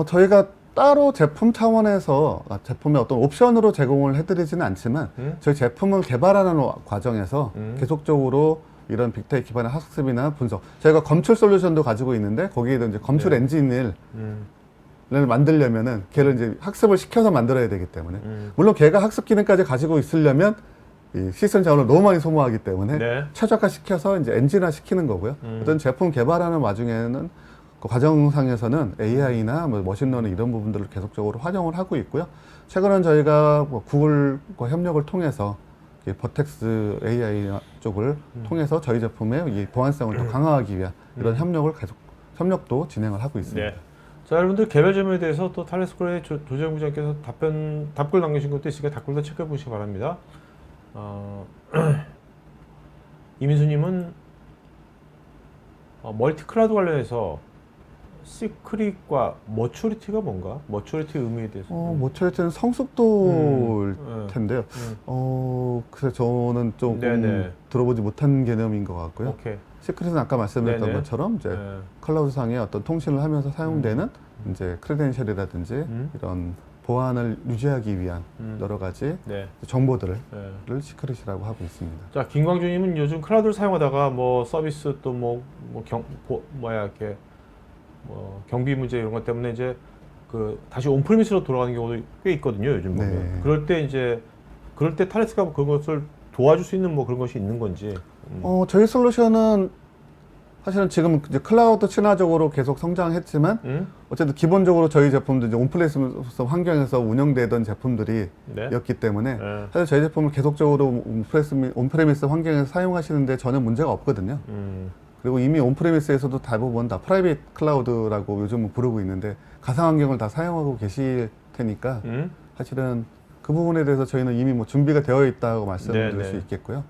S2: 저희가 따로 제품 차원에서 제품의 어떤 옵션으로 제공을 해드리지는 않지만 저희 제품을 개발하는 과정에서 계속적으로 이런 빅데이터 기반의 학습이나 분석, 저희가 검출 솔루션도 가지고 있는데 거기에도 이제 검출
S1: 네.
S2: 엔진을 만들려면은 걔를 이제 학습을 시켜서 만들어야 되기 때문에 물론 걔가 학습 기능까지 가지고 있으려면 이 시스템 자원을 너무 많이 소모하기 때문에
S1: 네.
S2: 최적화 시켜서 이제 엔진화 시키는 거고요. 어떤 제품 개발하는 와중에는 그 과정상에서는 AI나 뭐 머신러닝 이런 부분들을 계속적으로 활용을 하고 있고요. 최근은 저희가 뭐 구글과 협력을 통해서 이 버텍스 AI 쪽을 통해서 저희 제품의 이 보안성을 더 강화하기 위한 이런 협력도 진행을 하고 있습니다.
S1: 네. 자, 여러분들 개별 질문에 대해서 또 탈레스코의 조재영 부장께서 답글 남기신 것도 있으니까 답글도 체크해 보시기 바랍니다. 이민수님은 멀티 클라우드 관련해서 시크릿과 머추리티가 뭔가? 머추리티 의미에 대해서.
S2: 모처리티는 성숙도일
S1: 네.
S2: 텐데요. 그래서 저는 조금
S1: 네네.
S2: 들어보지 못한 개념인 것 같고요.
S1: 오케이.
S2: 시크릿은 아까 말씀드렸던
S1: 네네.
S2: 것처럼 이제
S1: 네.
S2: 클라우드상의 어떤 통신을 하면서 사용되는 이제 크레덴셜이라든지 이런 보안을 유지하기 위한 여러 가지
S1: 네.
S2: 정보들을
S1: 네.
S2: 시크릿이라고 하고 있습니다.
S1: 자, 김광준님은 요즘 클라우드를 사용하다가 뭐 서비스 또 이렇게 경비 문제 이런 것 때문에 이제 그 다시 온프리미스로 돌아가는 경우도 꽤 있거든요. 요즘 보면.
S2: 네.
S1: 그럴 때 탈레스가 그것을 도와줄 수 있는 뭐 그런 것이 있는 건지.
S2: 저희 솔루션은 사실은 지금 이제 클라우드 친화적으로 계속 성장했지만 어쨌든 기본적으로 저희 제품도 이제 온플레이스 환경에서 운영되던 제품들이
S1: 네.
S2: 였기 때문에
S1: 네.
S2: 사실 저희 제품을 계속적으로 온프레미스 환경에서 사용하시는데 전혀 문제가 없거든요. 그리고 이미 온프레미스에서도 대부분 다 프라이빗 클라우드라고 요즘은 부르고 있는데 가상 환경을 다 사용하고 계실 테니까 사실은 그 부분에 대해서 저희는 이미 뭐 준비가 되어 있다고 말씀드릴
S1: 네네.
S2: 수 있겠고요.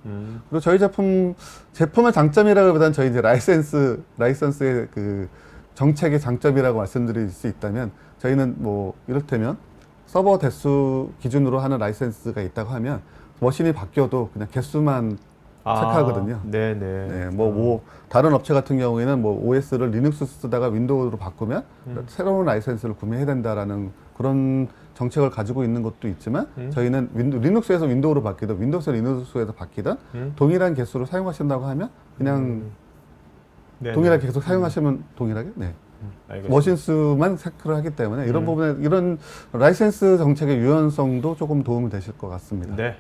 S2: 그리고 저희 제품의 장점이라기보다는 저희 이제 라이선스의 그 정책의 장점이라고 말씀드릴 수 있다면 저희는 뭐 이를테면 서버 대수 기준으로 하는 라이선스가 있다고 하면 머신이 바뀌어도 그냥 개수만 체크하거든요.
S1: 네네.
S2: 네, 뭐 다른 업체 같은 경우에는 뭐 OS를 리눅스 쓰다가 윈도우로 바꾸면 새로운 라이센스를 구매해야 된다라는 그런 정책을 가지고 있는 것도 있지만 저희는 리눅스에서 윈도우로 바뀌든 윈도우에서 리눅스에서 바뀌든 동일한 개수를 사용하신다고 하면 그냥
S1: 네네.
S2: 동일하게 계속 사용하시면 동일하게
S1: 알겠습니다.
S2: 머신 수만 체크를 하기 때문에 이런 부분에 이런 라이센스 정책의 유연성도 조금 도움이 되실 것 같습니다.
S1: 네.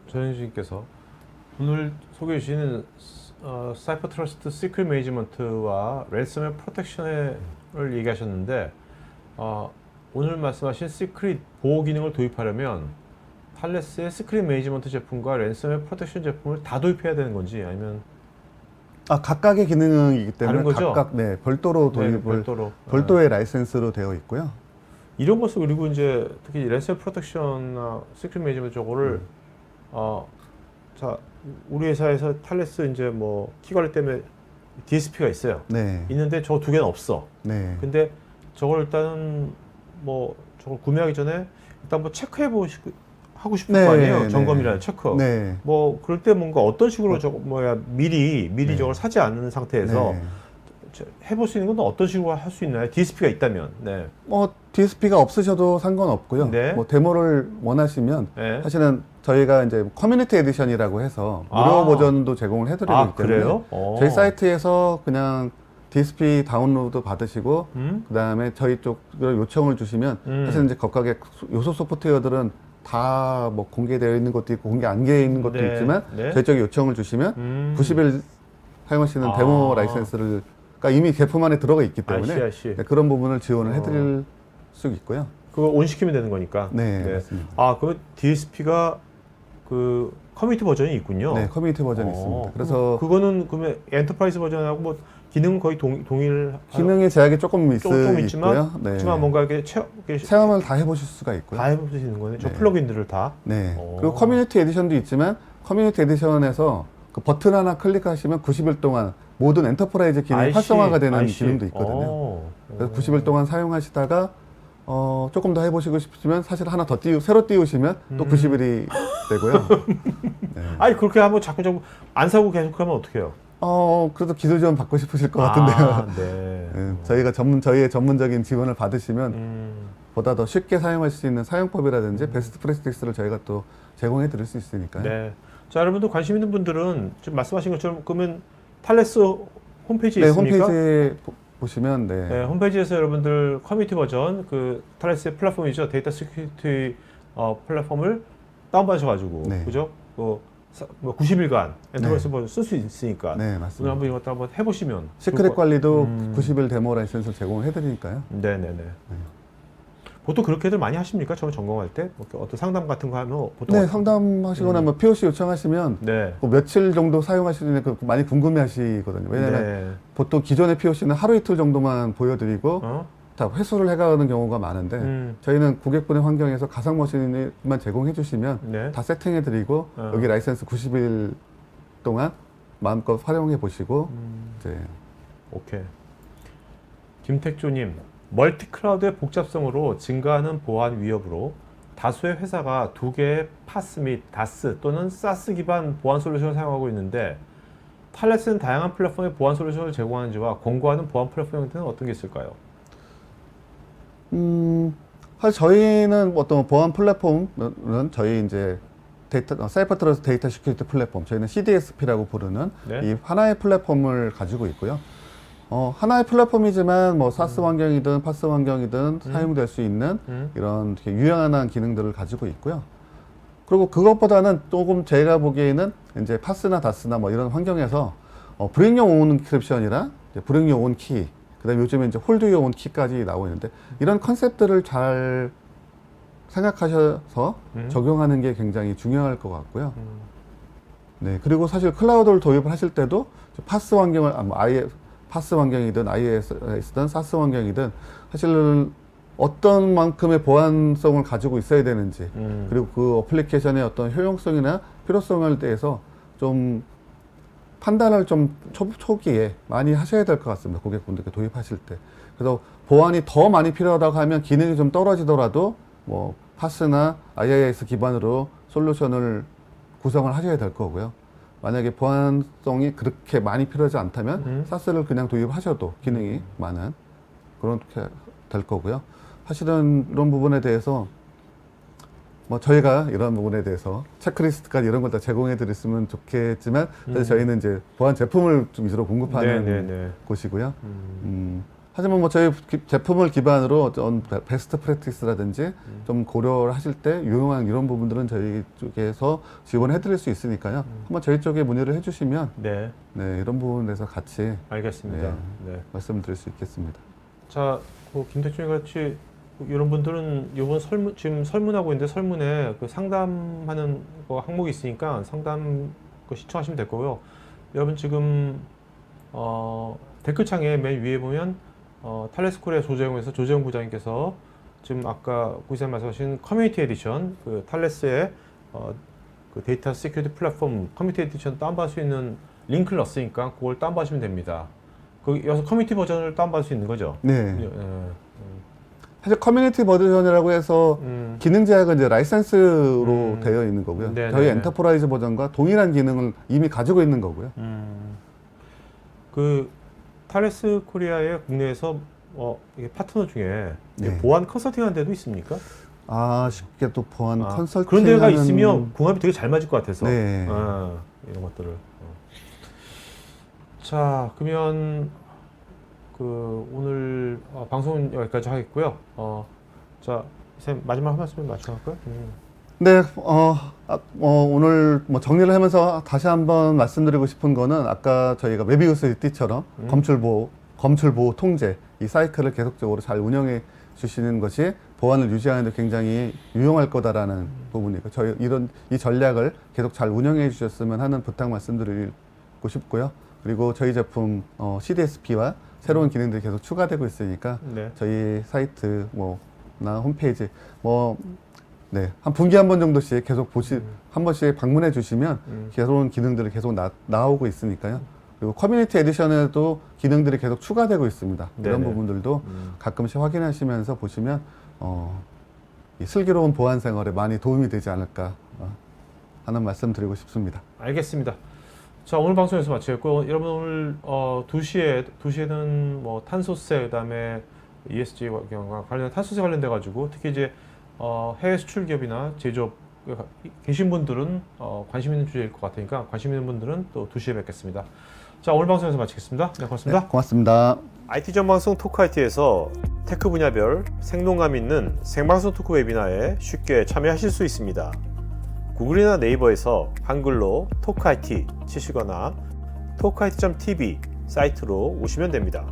S1: 전현진께서 오늘 소개해 주시는 사이버 트러스트 시크릿 매니지먼트와 랜섬웨어 프로텍션을 얘기하셨는데 오늘 말씀하신 시크릿 보호 기능을 도입하려면 탈레스의 시크릿 매니지먼트 제품과 랜섬웨어 프로텍션 제품을 다 도입해야 되는 건지 아니면
S2: 각각의 기능이기 때문에
S1: 다른 거죠?
S2: 각각 별도로
S1: 네,
S2: 도입을
S1: 별도로
S2: 의 라이센스로 되어 있고요.
S1: 이런 것을 그리고 이제 특히 랜섬웨어 프로텍션이나 시크릿 매니지먼트 쪽을 자 우리 회사에서 탈레스 이제 뭐 키 관리 때문에 DSP가 있어요.
S2: 네.
S1: 있는데 저 두 개는 없어.
S2: 네.
S1: 근데 저걸 일단은 뭐 저걸 구매하기 전에 일단 뭐 체크해 보시고 하고 싶을 거 아니에요. 점검이라는 체크.
S2: 네.
S1: 뭐 그럴 때 뭔가 어떤 식으로 미리 저걸 사지 않는 상태에서
S2: 네.
S1: 해볼 수 있는 건 어떤 식으로 할 수 있나요? DSP가 있다면. 네.
S2: DSP가 없으셔도 상관없고요.
S1: 네.
S2: 뭐 데모를 원하시면
S1: 네.
S2: 사실은 저희가 이제 커뮤니티 에디션이라고 해서 무료 버전도 제공을 해드리고 있기 때문에
S1: 그래요?
S2: 저희 사이트에서 그냥 DSP 다운로드 받으시고 그다음에 저희 쪽을 요청을 주시면 사실 이제 각각의 요소 소프트웨어들은 다 뭐 공개되어 있는 것도 있고 공개 안 되어 있는 것도
S1: 네.
S2: 있지만
S1: 네.
S2: 저희 쪽에 요청을 주시면 90일 사용하시는 데모 라이센스를 이미 제품 안에 들어가 있기 때문에
S1: I see.
S2: 그런 부분을 지원을 해드릴 수 있고요.
S1: 그거 온 시키면 되는 거니까.
S2: 네, 맞습니다.
S1: 그럼 DSP가 그 커뮤니티 버전이 있군요.
S2: 네, 커뮤니티 버전이 있습니다. 그래서
S1: 그거는 그러면 엔터프라이즈 버전하고 뭐 기능은 거의 동일.
S2: 기능의 제약이 조금
S1: 있지만,
S2: 있고요. 네.
S1: 하지만 뭔가 이렇게
S2: 체험을 다 해보실 수가 있고요.
S1: 다 해볼 수 있는 거네. 저
S2: 네.
S1: 플러그인들을 다.
S2: 네. 그리고 커뮤니티 에디션도 있지만 커뮤니티 에디션에서 그 버튼 하나 클릭하시면 90일 동안 모든 엔터프라이즈 기능이 활성화가 되는 기능도 있거든요. 그래서 90일 동안 사용하시다가 조금 더 해보시고 싶으면 사실 하나 더 새로 띄우시면 또 90일이 되고요. 네.
S1: 아니 그렇게 하면 자꾸 안 사고 계속 하면 어떡해요?
S2: 그래도 기술 지원 받고 싶으실 것 같은데요.
S1: 네.
S2: 네, 저희의 전문적인 지원을 받으시면 보다 더 쉽게 사용할 수 있는 사용법이라든지 베스트 프랙티스를 저희가 또 제공해 드릴 수 있으니까요.
S1: 네. 자, 여러분들 관심 있는 분들은 지금 말씀하신 것처럼 그러면 탈레스 홈페이지에
S2: 네,
S1: 있습니까?
S2: 홈페이지에 보시면 네.
S1: 네, 홈페이지에서 여러분들 커뮤니티 버전 그 탈레스의 플랫폼이죠. 데이터 시큐리티 플랫폼을 다운받으셔가지고
S2: 네.
S1: 그죠? 뭐 90일간 엔터프라이즈 버전 쓸 수 있으니까
S2: 네,
S1: 오늘
S2: 맞습니다.
S1: 한번 이것도 한번 해보시면
S2: 시크릿 관리도 90일 데모 라이센스를 제공해 드리니까요.
S1: 네네네. 보통 그렇게들 많이 하십니까? 처음 점검할 때? 뭐 어떤 상담 같은 거 하면 보통
S2: 네, 상담하시거나 뭐 POC 요청하시면
S1: 네.
S2: 그 며칠 정도 사용하시는지 많이 궁금해 하시거든요. 왜냐하면
S1: 네.
S2: 보통 기존의 POC는 하루 이틀 정도만 보여드리고 다 회수를 해가는 경우가 많은데 저희는 고객분의 환경에서 가상 머신만 제공해 주시면
S1: 네.
S2: 다 세팅해 드리고 여기 라이센스 90일 동안 마음껏 활용해 보시고 이제
S1: 오케이. 김택조님, 멀티 클라우드의 복잡성으로 증가하는 보안 위협으로 다수의 회사가 두 개의 파스 및 다스 또는 사스 기반 보안 솔루션을 사용하고 있는데 탈레스는 다양한 플랫폼의 보안 솔루션을 제공하는지와 권고하는 보안 플랫폼 형태는 어떤 게 있을까요?
S2: 사실 저희는 어떤 보안 플랫폼은 저희 이제 사이버 트러스트 데이터 시큐리티 플랫폼, 저희는 CDSP라고 부르는
S1: 네.
S2: 이 하나의 플랫폼을 가지고 있고요. 하나의 플랫폼이지만 뭐 사스 환경이든 파스 환경이든 사용될 수 있는 이런 되게 유용한 기능들을 가지고 있고요. 그리고 그것보다는 조금 제가 보기에는 이제 파스나 다스나 뭐 이런 환경에서 브링 your own encription이랑 브링 your own key, 그다음에 요즘에 이제 홀드 your own key까지 나오고 있는데 이런 컨셉들을 잘 생각하셔서 적용하는 게 굉장히 중요할 것 같고요. 네, 그리고 사실 클라우드를 도입을 하실 때도 파스 환경을 아예 파스 환경이든 IIS든 사스 환경이든 사실 어떤 만큼의 보안성을 가지고 있어야 되는지 그리고 그 어플리케이션의 어떤 효용성이나 필요성에 대해서 좀 판단을 좀 초기에 많이 하셔야 될 것 같습니다. 고객분들께 도입하실 때. 그래서 보안이 더 많이 필요하다고 하면 기능이 좀 떨어지더라도 뭐 파스나 IIS 기반으로 솔루션을 구성을 하셔야 될 거고요. 만약에 보안성이 그렇게 많이 필요하지 않다면 사스를 그냥 도입하셔도 기능이 많은 그렇게 될 거고요. 사실은 이런 부분에 대해서 뭐 저희가 이런 부분에 대해서 체크리스트까지 이런 걸 다 제공해 드렸으면 좋겠지만 사실 저희는 이제 보안 제품을 좀 위주로 공급하는 곳이고요. 하지만 뭐 저희 제품을 기반으로 어떤 베스트 프랙티스라든지 좀 고려를 하실 때 유용한 이런 부분들은 저희 쪽에서 지원해 드릴 수 있으니까요. 한번 저희 쪽에 문의를 해 주시면 네, 이런 부분에서 같이
S1: 알겠습니다. 네.
S2: 말씀드릴 수 있겠습니다.
S1: 자, 김택준이 같이 이런 분들은 이번 지금 설문하고 있는데 설문에 그 상담하는 거 항목이 있으니까 상담 거 시청하시면 될 거고요. 여러분 지금 댓글창에 맨 위에 보면 탈레스 코리아 조재용에서 조재용 부장님께서 지금 아까 구이사님 말씀하신 커뮤니티 에디션 그 탈레스의 그 데이터 시큐리티 플랫폼 커뮤니티 에디션 다운받을 수 있는 링크를 넣었으니까 그걸 다운받으시면 됩니다. 여기서 커뮤니티 버전을 다운받을 수 있는 거죠?
S2: 네. 사실 커뮤니티 버전이라고 해서 기능 제약은 이제 라이센스로 되어 있는 거고요. 저희 엔터프라이즈 버전과 동일한 기능을 이미 가지고 있는 거고요.
S1: 그 탈레스 코리아의 국내에서 이게 파트너 중에
S2: 네.
S1: 보안 컨설팅하는 데도 있습니까?
S2: 쉽게 또 보안 컨설팅
S1: 그런 데가 있으면 궁합이 되게 잘 맞을 것 같아서
S2: 네.
S1: 이런 것들을. 자, 그러면 그 오늘 방송은 여기까지 하겠고요. 자, 선생님 마지막 한 말씀 마치할까요?
S2: 네, 오늘 뭐 정리를 하면서 다시 한번 말씀드리고 싶은 거는 아까 저희가 메비우스 띠처럼 검출 보호 통제 이 사이클을 계속적으로 잘 운영해 주시는 것이 보안을 유지하는 데 굉장히 유용할 거다라는 부분이고 저희 이 전략을 계속 잘 운영해 주셨으면 하는 부탁 말씀드리고 싶고요. 그리고 저희 제품 CDSP와 새로운 기능들이 계속 추가되고 있으니까 저희 사이트 나 홈페이지 한 분기에 한 번 정도씩 계속 한 번씩 방문해 주시면 새로운 기능들이 계속 나오고 있으니까요. 그리고 커뮤니티 에디션에도 기능들이 계속 추가되고 있습니다. 이런
S1: 네네.
S2: 부분들도 가끔씩 확인하시면서 보시면 이 슬기로운 보안 생활에 많이 도움이 되지 않을까 하는 말씀 드리고 싶습니다.
S1: 알겠습니다. 자, 오늘 방송에서 마치겠고, 여러분 오늘 2시에는 뭐 탄소세, 그다음에 ESG 관련 탄소세 관련돼 가지고 특히 이제 해외 수출 기업이나 제조업 계신 분들은 관심 있는 주제일 것 같으니까 관심 있는 분들은 또 2시에 뵙겠습니다. 자, 오늘 방송에서 마치겠습니다. 네, 고맙습니다.
S2: 네, 고맙습니다.
S1: IT 전방송 토크IT에서 테크 분야별 생동감 있는 생방송 토크 웨비나에 쉽게 참여하실 수 있습니다. 구글이나 네이버에서 한글로 토크IT 치시거나 토크IT.tv 사이트로 오시면 됩니다.